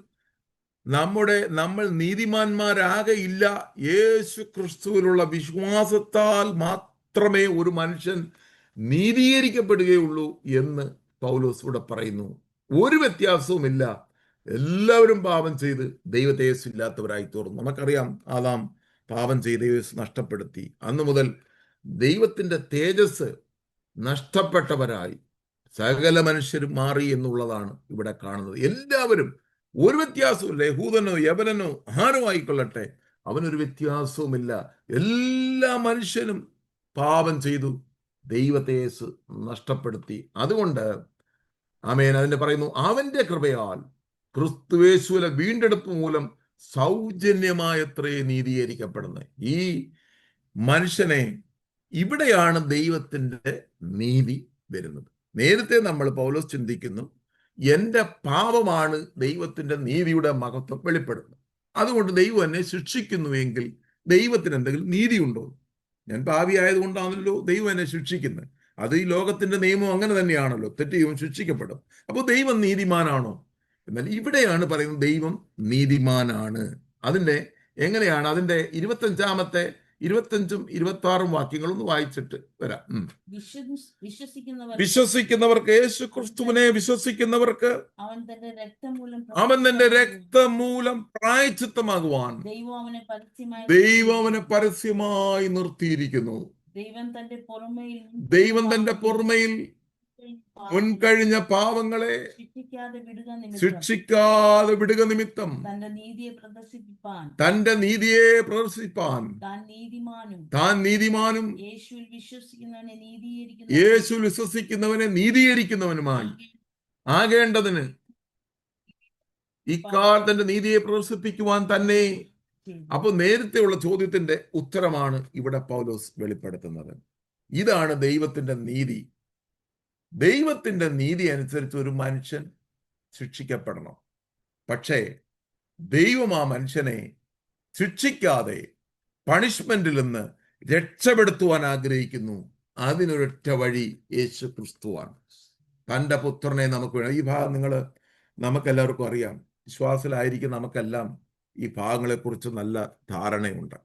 നമ്മൾ നീതിമാന്മാരാകെ ഇല്ല. യേശു ക്രിസ്തുവിലുള്ള വിശ്വാസത്താൽ മാത്രമേ ഒരു മനുഷ്യൻ നീതീകരിക്കപ്പെടുകയുള്ളൂ എന്ന് പൗലോസ് ഇവിടെ പറയുന്നു. ഒരു വ്യത്യാസവുമില്ല. എല്ലാവരും പാപം ചെയ്ത് ദൈവത്തെ ഇല്ലാത്തവരായി തീർന്നു. നമുക്കറിയാം, ആദാം പാപം ചെയ്ത് യേശു നഷ്ടപ്പെടുത്തി. അന്നു മുതൽ ദൈവത്തിന്റെ തേജസ് നഷ്ടപ്പെട്ടവരായി സകല മനുഷ്യരും മാറി എന്നുള്ളതാണ് ഇവിടെ കാണുന്നത്. എല്ലാവരും, ഒരു വ്യത്യാസവുമില്ല. യഹൂദനോ യവനനോ ആരും ആയിക്കൊള്ളട്ടെ, അവനൊരു വ്യത്യാസവുമില്ല. എല്ലാ മനുഷ്യനും പാപം ചെയ്തു ദൈവത്തെ യേശു നഷ്ടപ്പെടുത്തി. അതുകൊണ്ട് ആമേൻ അതിന്റെ പറയുന്നു, അവന്റെ കൃപയാൽ ക്രിസ്തുയേശുവിലെ വീണ്ടെടുപ്പ് മൂലം സൗജന്യമായത്രേ നീതീകരിക്കപ്പെടുന്നത്. ഈ മനുഷ്യനെ, ഇവിടെയാണ് ദൈവത്തിന്റെ നീതി വരുന്നത്. നേരത്തെ നമ്മൾ പൗലോസ് ചിന്തിക്കുന്നു, എന്റെ പാപമാണ് ദൈവത്തിന്റെ നീതിയുടെ മഹത്വം വെളിപ്പെടുന്നത്. അതുകൊണ്ട് ദൈവം എന്നെ ശിക്ഷിക്കുന്നുവെങ്കിൽ ദൈവത്തിന് എന്തെങ്കിലും നീതിയുണ്ടോ? ഞാൻ പാപിയായതുകൊണ്ടാണല്ലോ ദൈവം എന്നെ ശിക്ഷിക്കുന്നത്. അത് ഈ ലോകത്തിന്റെ നിയമം അങ്ങനെ തന്നെയാണല്ലോ, തെറ്റ് ചെയ്യുമ്പോൾ ശിക്ഷിക്കപ്പെടും. അപ്പോൾ ദൈവം നീതിമാനാണോ? എന്നാൽ ഇവിടെയാണ് പറയുന്നത് ദൈവം നീതിമാനാണ്. അതിന്റെ എങ്ങനെയാണ്? അതിന്റെ 25-ാമത്തെ 25-ഉം 26-ഉം വാക്യങ്ങളൊന്ന് വായിച്ചിട്ട് വരാം. വിശ്വസിക്കുന്നവർക്ക്, യേശു ക്രിസ്തുവിനെ വിശ്വസിക്കുന്നവർക്ക് അവൻ തന്റെ രക്തം മൂലം പ്രായശ്ചിത്തമാകുവാൻ ദൈവം അവനെ പരസ്യമായി നിർത്തിയിരിക്കുന്നു. ദൈവം തന്റെ പൊറുമയിൽ മുൻകഴിഞ്ഞ പാവങ്ങളെ ശിക്ഷിക്കാതെ വിടുക നിമിത്തം തന്റെ നീതിയെ പ്രദർശിപ്പാൻ താൻ നീതിമാനും യേശുവിൽ വിശ്വസിക്കുന്നവനെ നീതീകരിക്കുന്നവനുമായി ആകേണ്ടതിന് ഇക്കാലത്തിന്റെ നീതിയെ പ്രദർശിപ്പിക്കുവാൻ തന്നെ. അപ്പൊ നേരത്തെയുള്ള ചോദ്യത്തിന്റെ ഉത്തരമാണ് ഇവിടെ പൗലോസ് വെളിപ്പെടുത്തുന്നത്. ഇതാണ് ദൈവത്തിന്റെ നീതി. ദൈവത്തിന്റെ നീതി അനുസരിച്ച് ഒരു മനുഷ്യൻ ശിക്ഷിക്കപ്പെടണം. പക്ഷേ ദൈവം ആ മനുഷ്യനെ ശിക്ഷിക്കാതെ പണിഷ്മെന്റിൽ നിന്ന് രക്ഷപ്പെടുത്തുവാൻ ആഗ്രഹിക്കുന്നു. അതിനൊരൊറ്റ വഴി യേശു ക്രിസ്തുവാണ്. തൻ്റെ പുത്രനെ നമുക്ക് വേണം. ഈ ഭാഗം നമുക്കെല്ലാവർക്കും അറിയാം. വിശ്വാസത്തിലായിരിക്കും നമുക്കെല്ലാം ഈ ഭാഗങ്ങളെക്കുറിച്ച് നല്ല ധാരണയുണ്ട്.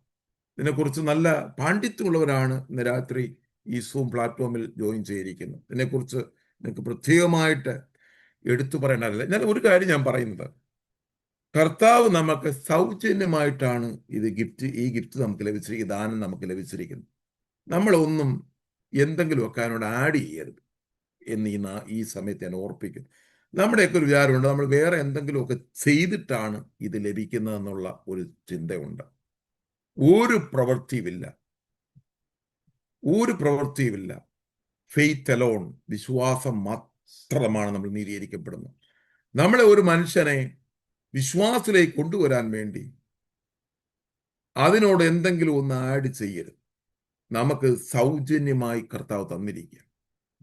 ഇതിനെക്കുറിച്ച് നല്ല പാണ്ഡിത്യമുള്ളവരാണ് ഇന്ന് രാത്രി ഈ സൂം പ്ലാറ്റ്ഫോമിൽ ജോയിൻ ചെയ്തിരിക്കുന്നത്. ഇതിനെക്കുറിച്ച് നിങ്ങൾക്ക് പ്രത്യേകമായിട്ട് എടുത്തു പറയേണ്ടതില്ല. ഞാൻ ഒരു കാര്യം ഞാൻ പറയുന്നത്, കർത്താവ് നമുക്ക് സൗജന്യമായിട്ടാണ് ഈ ഗിഫ്റ്റ് നമുക്ക് ലഭിച്ചിരിക്കുന്നത്, ദാനം നമുക്ക് ലഭിച്ചിരിക്കുന്നത്. നമ്മളൊന്നും എന്തെങ്കിലുമൊക്കെ അതിനോട് ആഡ് ചെയ്യരുത് എന്ന് ഈ സമയത്ത് ഞാൻ ഓർപ്പിക്കുന്നു. നമ്മുടെയൊക്കെ ഒരു വിചാരമുണ്ട്, നമ്മൾ വേറെ എന്തെങ്കിലുമൊക്കെ ചെയ്തിട്ടാണ് ഇത് ലഭിക്കുന്നതെന്നുള്ള ഒരു ചിന്തയുണ്ട്. ഒരു പ്രവൃത്തിയുമില്ല. ഫെയ്ത്ത് അലോൺ, വിശ്വാസം മാത്രമാണ് നമ്മൾ നീതീകരിക്കപ്പെടുന്നത്. നമ്മളെ ഒരു മനുഷ്യനെ വിശ്വാസത്തിലേക്ക് കൊണ്ടുവരാൻ വേണ്ടി അതിനോട് എന്തെങ്കിലും ഒന്ന് ആഡ് ചെയ്യരുത്. നമുക്ക് സൗജന്യമായി കർത്താവ് തന്നിരിക്കുക.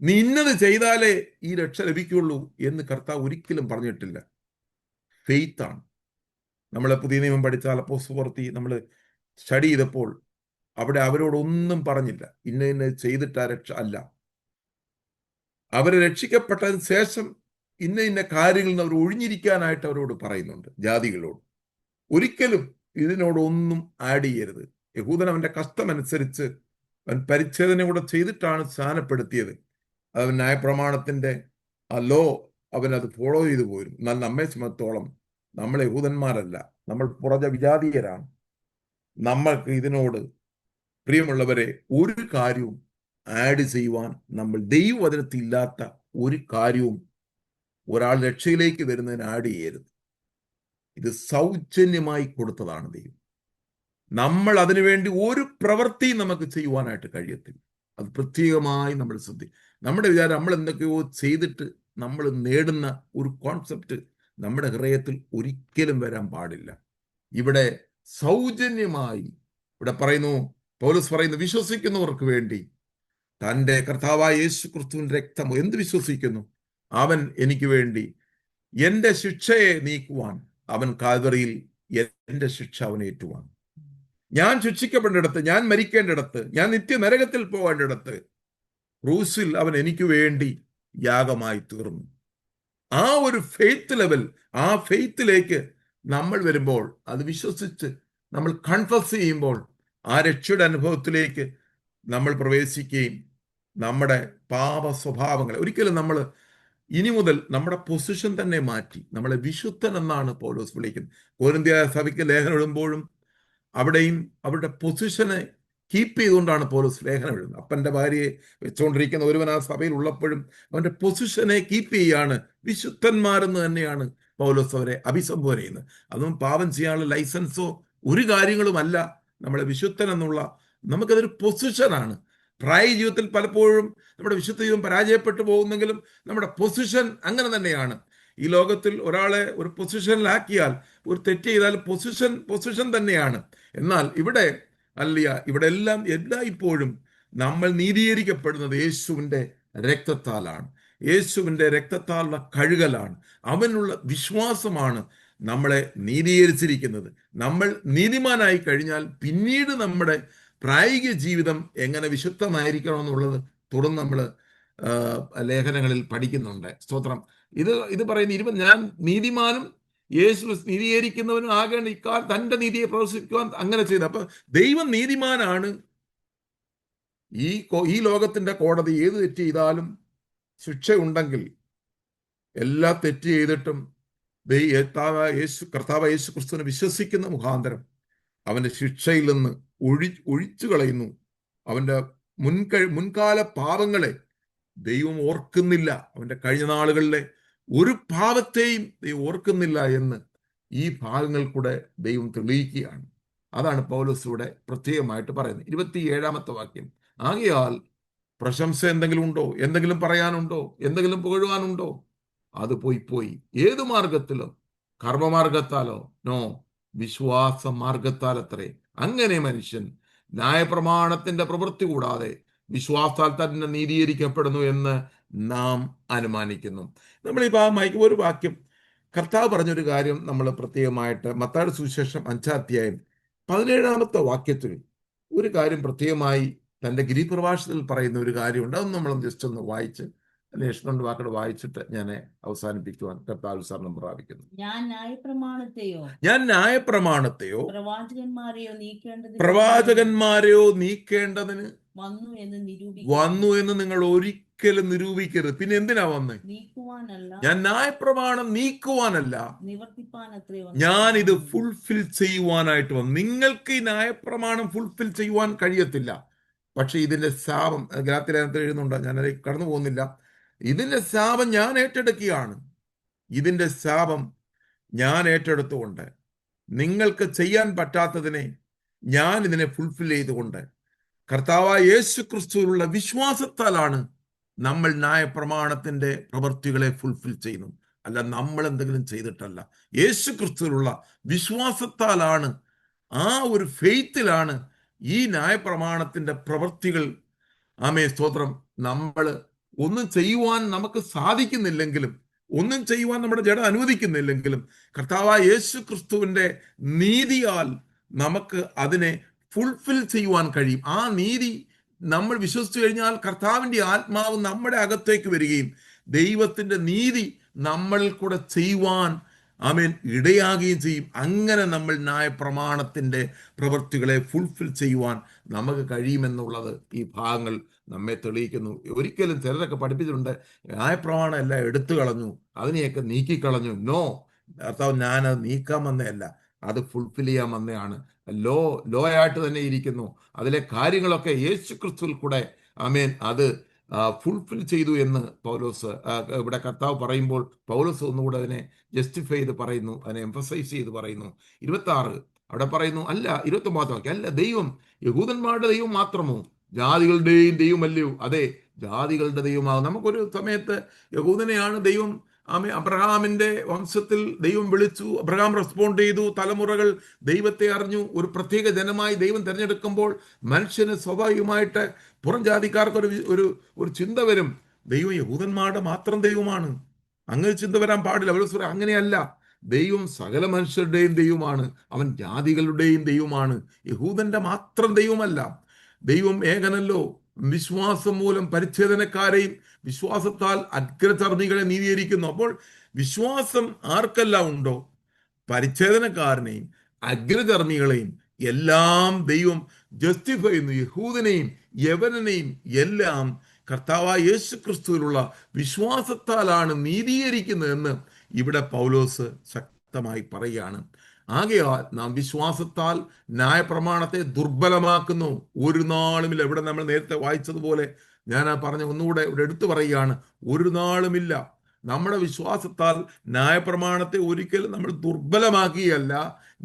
നീ ഇന്നത് ചെയ്താലേ ഈ രക്ഷ ലഭിക്കുള്ളൂ എന്ന് കർത്താവ് ഒരിക്കലും പറഞ്ഞിട്ടില്ല. ഫെയ്ത്താണ്. നമ്മളെ പുതിയ നിയമം പഠിച്ചാൽ അപ്പോസ്തലപ്രവൃത്തി നമ്മൾ സ്റ്റഡി ചെയ്തപ്പോൾ അവിടെ അവരോടൊന്നും പറഞ്ഞില്ല ഇന്ന ചെയ്തിട്ട് ആ രക്ഷ അല്ല. അവരെ രക്ഷിക്കപ്പെട്ടതിന് ശേഷം ഇന്ന കാര്യങ്ങളിൽ നിന്ന് അവർ ഒഴിഞ്ഞിരിക്കാനായിട്ട് അവരോട് പറയുന്നുണ്ട്, ജാതികളോട്. ഒരിക്കലും ഇതിനോടൊന്നും ആഡ് ചെയ്യരുത്. യഹൂദൻ അവന്റെ കഷ്ടമനുസരിച്ച് അവൻ പരിച്ഛേദന കൂടെ ചെയ്തിട്ടാണ് സ്ഥാനപ്പെടുത്തിയത്. അവൻ ന്യായപ്രമാണത്തിന്റെ ആ ലോ അവനത് ഫോളോ ചെയ്തു പോരും. എന്നാൽ നമ്മെ സംബന്ധിച്ചോളം നമ്മൾ യഹൂദന്മാരല്ല, നമ്മൾ പുറജ വിജാതീയരാണ്. നമ്മൾക്ക് ഇതിനോട് പ്രിയമുള്ളവരെ ഒരു കാര്യവും ആഡ് ചെയ്യുവാൻ, നമ്മൾ ദൈവവചനത്തിൽ ഇല്ലാത്ത ഒരു കാര്യവും ഒരാൾ രക്ഷയിലേക്ക് വരുന്നതിന് ആഡ് ചെയ്യരുത്. ഇത് സൗജന്യമായി കൊടുത്തതാണ് ദൈവം. നമ്മൾ അതിനുവേണ്ടി ഒരു പ്രവൃത്തിയും നമുക്ക് ചെയ്യുവാനായിട്ട് കഴിയത്തില്ല. അത് പ്രത്യേകമായി നമ്മൾ നമ്മുടെ വിചാരം നമ്മൾ എന്തൊക്കെയോ ചെയ്തിട്ട് നമ്മൾ നേടുന്ന ഒരു കോൺസെപ്റ്റ് നമ്മുടെ ഹൃദയത്തിൽ ഒരിക്കലും വരാൻ പാടില്ല. ഇവിടെ സൗജന്യമായി ഇവിടെ പറയുന്നു, പൗലോസ് പറയുന്നു, വിശ്വസിക്കുന്നവർക്ക് വേണ്ടി തൻ്റെ കർത്താവായ യേശു ക്രിസ്തുവിന്റെ രക്തം. എന്ത് വിശ്വസിക്കുന്നു? അവൻ എനിക്ക് വേണ്ടി എൻ്റെ ശിക്ഷയെ നീക്കുവാൻ അവൻ കാൽവറിയിൽ എൻ്റെ ശിക്ഷ അവൻ ഏറ്റുവാൻ. ഞാൻ ശിക്ഷിക്കപ്പെടേണ്ടിടത്ത്, ഞാൻ മരിക്കേണ്ടിടത്ത്, ഞാൻ നിത്യനരകത്തിൽ പോകേണ്ടിടത്ത് ക്രൂസിൽ അവൻ എനിക്ക് വേണ്ടി യാഗമായി തീർന്നു. ആ ഒരു ഫെയ്ത്ത് ലെവൽ, ആ ഫെയ്ത്തിലേക്ക് നമ്മൾ വരുമ്പോൾ, അത് വിശ്വസിച്ച് നമ്മൾ കൺഫസ് ചെയ്യുമ്പോൾ ആ രക്ഷയുടെ അനുഭവത്തിലേക്ക് നമ്മൾ പ്രവേശിക്കുകയും നമ്മുടെ പാപ സ്വഭാവങ്ങൾ ഒരിക്കലും നമ്മൾ ഇനി മുതൽ നമ്മുടെ പൊസിഷൻ തന്നെ മാറ്റി നമ്മളെ വിശുദ്ധൻ എന്നാണ് പൗലോസ് വിളിക്കുന്നത്. കൊരിന്ത്യ സഭയ്ക്ക് ലേഖനം എഴുതുമ്പോഴും അവിടെയും അവരുടെ പൊസിഷനെ കീപ്പ് ചെയ്തുകൊണ്ടാണ് പൗലോസ് ലേഖനം എഴുതുന്നത്. അപ്പൻ്റെ ഭാര്യയെ വെച്ചുകൊണ്ടിരിക്കുന്ന ഒരുവൻ ആ സഭയിൽ ഉള്ളപ്പോഴും അവൻ്റെ പൊസിഷനെ കീപ്പ് ചെയ്യാണ്. വിശുദ്ധന്മാരെന്ന് തന്നെയാണ് പൗലോസ് അവരെ അഭിസംബോധന ചെയ്യുന്നത്. അതും പാപം ചെയ്യാനുള്ള ലൈസൻസോ ഒരു കാര്യങ്ങളുമല്ല. നമ്മളെ വിശുദ്ധൻ എന്നുള്ള നമുക്കതൊരു പൊസിഷനാണ്. പ്രായ ജീവിതത്തിൽ പലപ്പോഴും നമ്മുടെ വിശുദ്ധ ജീവിതം പരാജയപ്പെട്ടു പോകുന്നെങ്കിലും നമ്മുടെ പൊസിഷൻ അങ്ങനെ തന്നെയാണ്. ഈ ലോകത്തിൽ ഒരാളെ ഒരു പൊസിഷനിലാക്കിയാൽ, ഒരു തെറ്റ് ചെയ്താൽ പൊസിഷൻ തന്നെയാണ്. എന്നാൽ ഇവിടെ അല്ല, ഇവിടെ എല്ലായ്പ്പോഴും നമ്മൾ നീതീകരിക്കപ്പെടുന്നത് യേശുവിൻ്റെ രക്തത്താലാണ്. യേശുവിൻ്റെ രക്തത്താലുള്ള കഴുകലാണ്, അവനുള്ള വിശ്വാസമാണ് നമ്മളെ നീതീകരിച്ചിരിക്കുന്നത്. നമ്മൾ നീതിമാനായി കഴിഞ്ഞാൽ പിന്നീട് നമ്മുടെ പ്രായോഗിക ജീവിതം എങ്ങനെ വിശുദ്ധമായിരിക്കണമെന്നുള്ളത് തുടർന്ന് നമ്മൾ ലേഖനങ്ങളിൽ പഠിക്കുന്നുണ്ട്. സ്തോത്രം. ഇത് പറയുന്ന ഞാൻ നീതിമാനും യേശു നീതീകരിക്കുന്നവനും ആകേണ്ട ഇക്കാൽ തൻ്റെ നീതിയെ പ്രദർശിപ്പിക്കുവാൻ അങ്ങനെ ചെയ്തു. അപ്പൊ ദൈവം നീതിമാനാണ്. ഈ ലോകത്തിന്റെ കോടതി ഏത് തെറ്റ് ചെയ്താലും ശിക്ഷയുണ്ടെങ്കിൽ, എല്ലാ തെറ്റ് ചെയ്തിട്ടും കർത്താവ് യേശു ക്രിസ്തുവിനെ വിശ്വസിക്കുന്ന മുഖാന്തരം അവന്റെ ശിക്ഷയിൽ നിന്ന് ഒഴിച്ചു കളയുന്നു. അവന്റെ മുൻകാല പാപങ്ങളെ ദൈവം ഓർക്കുന്നില്ല. അവന്റെ കഴിഞ്ഞ നാളുകളിലെ ഒരു പാപത്തെയും ദൈവം ഓർക്കുന്നില്ല എന്ന് ഈ ഭാഗങ്ങൾ കൂടെ ദൈവം തെളിയിക്കുകയാണ്. അതാണ് പൗലോസ് ഇവിടെ പ്രത്യേകമായിട്ട് പറയുന്നത്. 27-ാമത്തെ വാക്യം, ആകയാൽ പ്രശംസ എന്തെങ്കിലും ഉണ്ടോ, എന്തെങ്കിലും പറയാനുണ്ടോ, എന്തെങ്കിലും പുകഴുവാനുണ്ടോ, അത് പോയി. ഏതു മാർഗത്തിലോ, കർമ്മമാർഗത്താലോ? നോ, വിശ്വാസ മാർഗത്താൽ അത്രേ. അങ്ങനെ മനുഷ്യൻ ന്യായപ്രമാണത്തിന്റെ പ്രവൃത്തി കൂടാതെ വിശ്വാസത്താൽ തന്നെ നീതീകരിക്കപ്പെടുന്നു എന്ന് നാം അനുമാനിക്കുന്നു. നമ്മളീ ഒരു വാക്യം കർത്താവ് പറഞ്ഞൊരു കാര്യം നമ്മൾ പ്രത്യേകമായിട്ട് മത്തായിയുടെ സുവിശേഷം 5-ാം അധ്യായം 17-ാമത്തെ വാക്യത്തിൽ ഒരു കാര്യം പ്രത്യേകമായി തൻ്റെ ഗിരിപ്രഭാഷണത്തിൽ പറയുന്ന ഒരു കാര്യമുണ്ട്. അതൊന്നും നമ്മൾ ജസ്റ്റ് ഒന്ന് വായിച്ച് കൊണ്ട് വാക്കോട് വായിച്ചിട്ട് ഞാൻ അവസാനിപ്പിക്കുവാൻ കർത്താവ് സാറിനും പ്രാപിക്കുന്നു. ഞാൻ ന്യായപ്രമാണത്തെയോ പ്രവാചകന്മാരെയോ നീക്കേണ്ടതിന് വന്നു എന്ന് നിങ്ങൾ ഒരിക്കലും നിരൂപിക്കരുത്. പിന്നെ എന്തിനാ വന്ന്? ഞാൻ ന്യായപ്രമാണം നീക്കുവാനല്ല, ഞാൻ ഇത് ഫുൾഫിൽ ചെയ്യുവാനായിട്ട് വന്നു. നിങ്ങൾക്ക് ഈ ന്യായപ്രമാണം ഫുൾഫിൽ ചെയ്യുവാൻ കഴിയത്തില്ല. പക്ഷെ ഇതിന്റെ ശാപം ഗലാത്യലേഖനത്തിൽ എഴുതുന്നുണ്ട്, ഞാനത് കടന്നു പോകുന്നില്ല. ഇതിന്റെ ശാപം ഞാൻ ഏറ്റെടുക്കുകയാണ്. ഇതിന്റെ ശാപം ഞാൻ ഏറ്റെടുത്തുകൊണ്ട് നിങ്ങൾക്ക് ചെയ്യാൻ പറ്റാത്തതിനെ ഞാൻ ഇതിനെ ഫുൾഫിൽ ചെയ്തുകൊണ്ട് കർത്താവായ യേശു ക്രിസ്തുവിലുള്ള വിശ്വാസത്താലാണ് നമ്മൾ ന്യായപ്രമാണത്തിന്റെ പ്രവൃത്തികളെ ഫുൾഫിൽ ചെയ്യുന്നു. അല്ല നമ്മൾ എന്തെങ്കിലും ചെയ്തിട്ടല്ല. യേശു ക്രിസ്തുവിലുള്ള വിശ്വാസത്താലാണ്, ആ ഒരു ഫെയ്ത്തിലാണ് ഈ ന്യായപ്രമാണത്തിന്റെ പ്രവൃത്തികൾ. ആമേ സ്തോത്രം. നമ്മൾ ഒന്നും ചെയ്യുവാൻ നമുക്ക് സാധിക്കുന്നില്ലെങ്കിലും, ഒന്നും ചെയ്യുവാൻ നമ്മുടെ ജഡം അനുവദിക്കുന്നില്ലെങ്കിലും, കർത്താവായ യേശു ക്രിസ്തുവിന്റെ നീതിയാൽ നമുക്ക് അതിനെ ഫുൾഫിൽ ചെയ്യുവാൻ കഴിയും. ആ നീതി നമ്മൾ വിശ്വസിച്ചു കഴിഞ്ഞാൽ കർത്താവിൻ്റെ ആത്മാവ് നമ്മുടെ അകത്തേക്ക് വരികയും ദൈവത്തിൻ്റെ നീതി നമ്മളിൽ കൂടെ ചെയ്യുവാൻ ഇടയാകുകയും ചെയ്യും. അങ്ങനെ നമ്മൾ ന്യായപ്രമാണത്തിൻ്റെ പ്രവൃത്തികളെ ഫുൾഫിൽ ചെയ്യുവാൻ നമുക്ക് കഴിയുമെന്നുള്ളത് ഈ ഭാഗങ്ങൾ നമ്മെ തെളിയിക്കുന്നു. ഒരിക്കലും ചിലരൊക്കെ പഠിപ്പിച്ചിട്ടുണ്ട്, ന്യായപ്രമാണം എല്ലാം എടുത്തു കളഞ്ഞു, അതിനെയൊക്കെ നീക്കിക്കളഞ്ഞു. നോ, കർത്താവ് ഞാനത് നീക്കാൻ വന്നതല്ല, അത് ഫുൾഫിൽ ചെയ്യാൻ വന്നതാണ്. ലോ ആയിട്ട് തന്നെ ഇരിക്കുന്നു. അതിലെ കാര്യങ്ങളൊക്കെ യേശു ക്രിസ്തുവിൽ കൂടെ അത് ഫുൾഫിൽ ചെയ്തു എന്ന് പൗലോസ് ഇവിടെ കർത്താവ് പറയുമ്പോൾ പൗലോസ് ഒന്നുകൂടെ അതിനെ ജസ്റ്റിഫൈ ചെയ്ത് പറയുന്നു, അതിനെ എംഫസൈസ് ചെയ്ത് പറയുന്നു. 26 അവിടെ പറയുന്നു, അല്ല 29 അല്ല, ദൈവം യഹൂദന്മാരുടെ ദൈവം മാത്രമോ, ജാതികളുടെയും ദൈവമല്ലയോ? അതെ, ജാതികളുടെ ദൈവമാകും. നമുക്കൊരു സമയത്ത് യഹൂദനെയാണ് ദൈവം അബ്രഹാമിന്റെ വംശത്തിൽ ദൈവം വിളിച്ചു, അബ്രഹാം റെസ്പോണ്ട് ചെയ്തു, തലമുറകൾ ദൈവത്തെ അറിഞ്ഞു. ഒരു പ്രത്യേക ജനമായി ദൈവം തിരഞ്ഞെടുക്കുമ്പോൾ മനുഷ്യന് സ്വാഭാവികമായിട്ട് പുറം ജാതിക്കാർക്ക് ഒരു ചിന്ത വരും, ദൈവം യഹൂദന്മാരുടെ മാത്രം ദൈവമാണ്. അങ്ങനെ ചിന്ത വരാൻ പാടില്ല. അവർ അങ്ങനെയല്ല, ദൈവം സകല മനുഷ്യരുടെയും ദൈവമാണ്, അവൻ ജാതികളുടെയും ദൈവമാണ്, യഹൂദന്റെ മാത്രം ദൈവമല്ല. ദൈവം ഏകനല്ലോ. വിശ്വാസം മൂലം പരിച്ഛേദനക്കാരെയും വിശ്വാസത്താൽ അഗ്രചർമ്മികളെ നീതീകരിക്കുന്നു. അപ്പോൾ വിശ്വാസം ആർക്കെല്ലാം ഉണ്ടോ, പരിച്ഛേദനക്കാരനെയും അഗ്രചർമ്മികളെയും എല്ലാം ദൈവം ജസ്റ്റിഫൈ ചെയ്യുന്നു. യഹൂദനെയും യവനനെയും എല്ലാം കർത്താവായ യേശു ക്രിസ്തുവിലുള്ള വിശ്വാസത്താലാണ് നീതീകരിക്കുന്നതെന്ന് ഇവിടെ പൗലോസ് ശക്തമായി പറയുകയാണ്. ആകയാൽ നാം വിശ്വാസത്താൽ ന്യായപ്രമാണത്തെ ദുർബലമാക്കുന്നു. ഒരു നാളുമില്ല. ഇവിടെ നമ്മൾ നേരത്തെ വായിച്ചതുപോലെ ഞാൻ പറഞ്ഞ ഒന്നുകൂടെ ഇവിടെ എടുത്തു പറയുകയാണ്, ഒരു നാളുമില്ല നമ്മുടെ വിശ്വാസത്താൽ ന്യായപ്രമാണത്തെ ഒരിക്കലും നമ്മൾ ദുർബലമാക്കിയല്ല,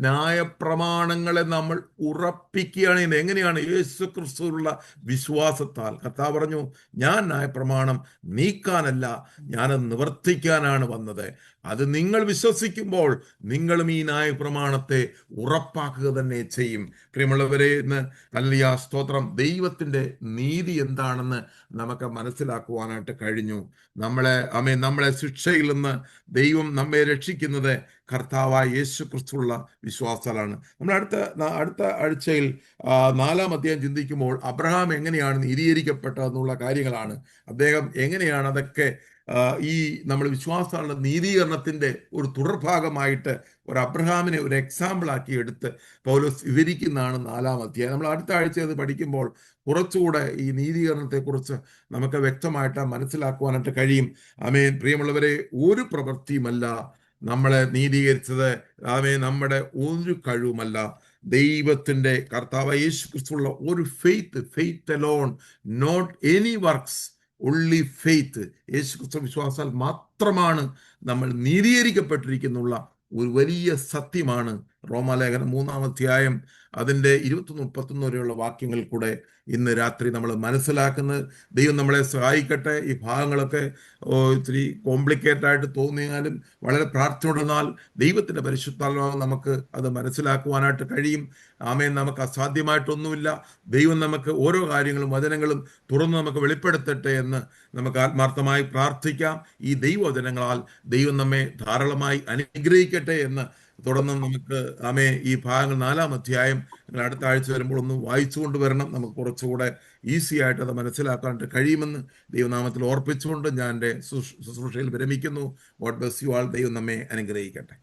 ന്യായപ്രമാണങ്ങളെ നമ്മൾ ഉറപ്പിക്കുകയാണ് ചെയ്യുന്നത്. എങ്ങനെയാണ്? യേശു ക്രിസ്തുവിലുള്ള വിശ്വാസത്താൽ. കർത്താവ് പറഞ്ഞു, ഞാൻ ന്യായപ്രമാണം നീക്കാനല്ല, ഞാനത് നിവർത്തിക്കാനാണ് വന്നത്. അത് നിങ്ങൾ വിശ്വസിക്കുമ്പോൾ നിങ്ങളും ഈ ന്യായപ്രമാണത്തെ ഉറപ്പാക്കുക തന്നെ ചെയ്യും. പ്രിയമുള്ളവരെ, ഇന്ന് ഹല്ലേലൂയ, സ്തോത്രം, ദൈവത്തിന്റെ നീതി എന്താണെന്ന് നമുക്ക് മനസ്സിലാക്കുവാനായിട്ട് കഴിഞ്ഞു. നമ്മളെ ശിക്ഷയിൽ നിന്ന് ദൈവം നമ്മെ രക്ഷിക്കുന്നത് കർത്താവായ യേശു ക്രിസ്തുള്ള വിശ്വാസത്താലാണ്. നമ്മൾ അടുത്ത ആഴ്ചയിൽ 4-ാം അധ്യായം ചിന്തിക്കുമ്പോൾ അബ്രഹാം എങ്ങനെയാണ് നീതീകരിക്കപ്പെട്ടതെന്നുള്ള കാര്യങ്ങളാണ്. അദ്ദേഹം എങ്ങനെയാണ് അതൊക്കെ ഈ നമ്മൾ വിശ്വാസമുള്ള നീതീകരണത്തിന്റെ ഒരു തുടർഭാഗമായിട്ട് ഒരു അബ്രഹാമിനെ ഒരു എക്സാമ്പിൾ ആക്കി എടുത്ത് പൗലോസ് വിവരിക്കുന്നതാണ് 4-ാം അധ്യായം. നമ്മൾ അടുത്ത ആഴ്ച അത് പഠിക്കുമ്പോൾ കുറച്ചുകൂടെ ഈ നീതീകരണത്തെക്കുറിച്ച് നമുക്ക് വ്യക്തമായിട്ട് മനസ്സിലാക്കുവാനായിട്ട് കഴിയും. ആമേൻ. പ്രിയമുള്ളവരെ, ഒരു പ്രവൃത്തിയുമല്ല നമ്മളെ നീതീകരിച്ചത്. ആമേൻ. നമ്മുടെ ഒരു കഴിവുമല്ല, ദൈവത്തിന്റെ കർത്താവ് യേശു ക്രിസ്തുള്ള ഒരു faith alone, not any works, only faith. യേശു ക്രിസ്തു വിശ്വാസാൽ മാത്രമാണ് നമ്മൾ നീതീകരിക്കപ്പെട്ടിരിക്കുന്നുള്ള ഒരു വലിയ സത്യമാണ് റോമാലേഖനം 3-ാം അധ്യായം അതിൻ്റെ 21-31 വരെയുള്ള വാക്യങ്ങളിൽ കൂടെ ഇന്ന് രാത്രി നമ്മൾ മനസ്സിലാക്കുന്നത്. ദൈവം നമ്മളെ സഹായിക്കട്ടെ. ഈ ഭാഗങ്ങളൊക്കെ ഇത്തിരി കോംപ്ലിക്കേറ്റഡ് ആയിട്ട് തോന്നിയാലും വളരെ പ്രാർത്ഥനയോടെന്നാൽ ദൈവത്തിൻ്റെ പരിശുദ്ധാത്മാവ് നമുക്ക് അത് മനസ്സിലാക്കുവാനായിട്ട് കഴിയും. ആമേൻ. നമുക്ക് അസാധ്യമായിട്ടൊന്നുമില്ല. ദൈവം നമുക്ക് ഓരോ കാര്യങ്ങളും വചനങ്ങളും തുറന്ന് നമുക്ക് വെളിപ്പെടുത്തട്ടെ എന്ന് നമുക്ക് ആത്മാർത്ഥമായി പ്രാർത്ഥിക്കാം. ഈ ദൈവവചനങ്ങളാൽ ദൈവം നമ്മെ ധാരാളമായി അനുഗ്രഹിക്കട്ടെ എന്ന് തുടർന്ന് നമുക്ക് ഈ ഭാഗങ്ങൾ 4-ാം അധ്യായം നിങ്ങൾ അടുത്ത ആഴ്ച വരുമ്പോൾ ഒന്ന് വായിച്ചുകൊണ്ട് വരണം. നമുക്ക് കുറച്ചുകൂടെ ഈസി ആയിട്ട് അത് മനസ്സിലാക്കാനായിട്ട് കഴിയുമെന്ന് ദൈവനാമത്തിൽ ഓർപ്പിച്ചുകൊണ്ട് ഞാൻ എൻ്റെ ശുശ്രൂഷയിൽ വിരമിക്കുന്നു. God bless you all. ദൈവം നമ്മെ അനുഗ്രഹിക്കട്ടെ.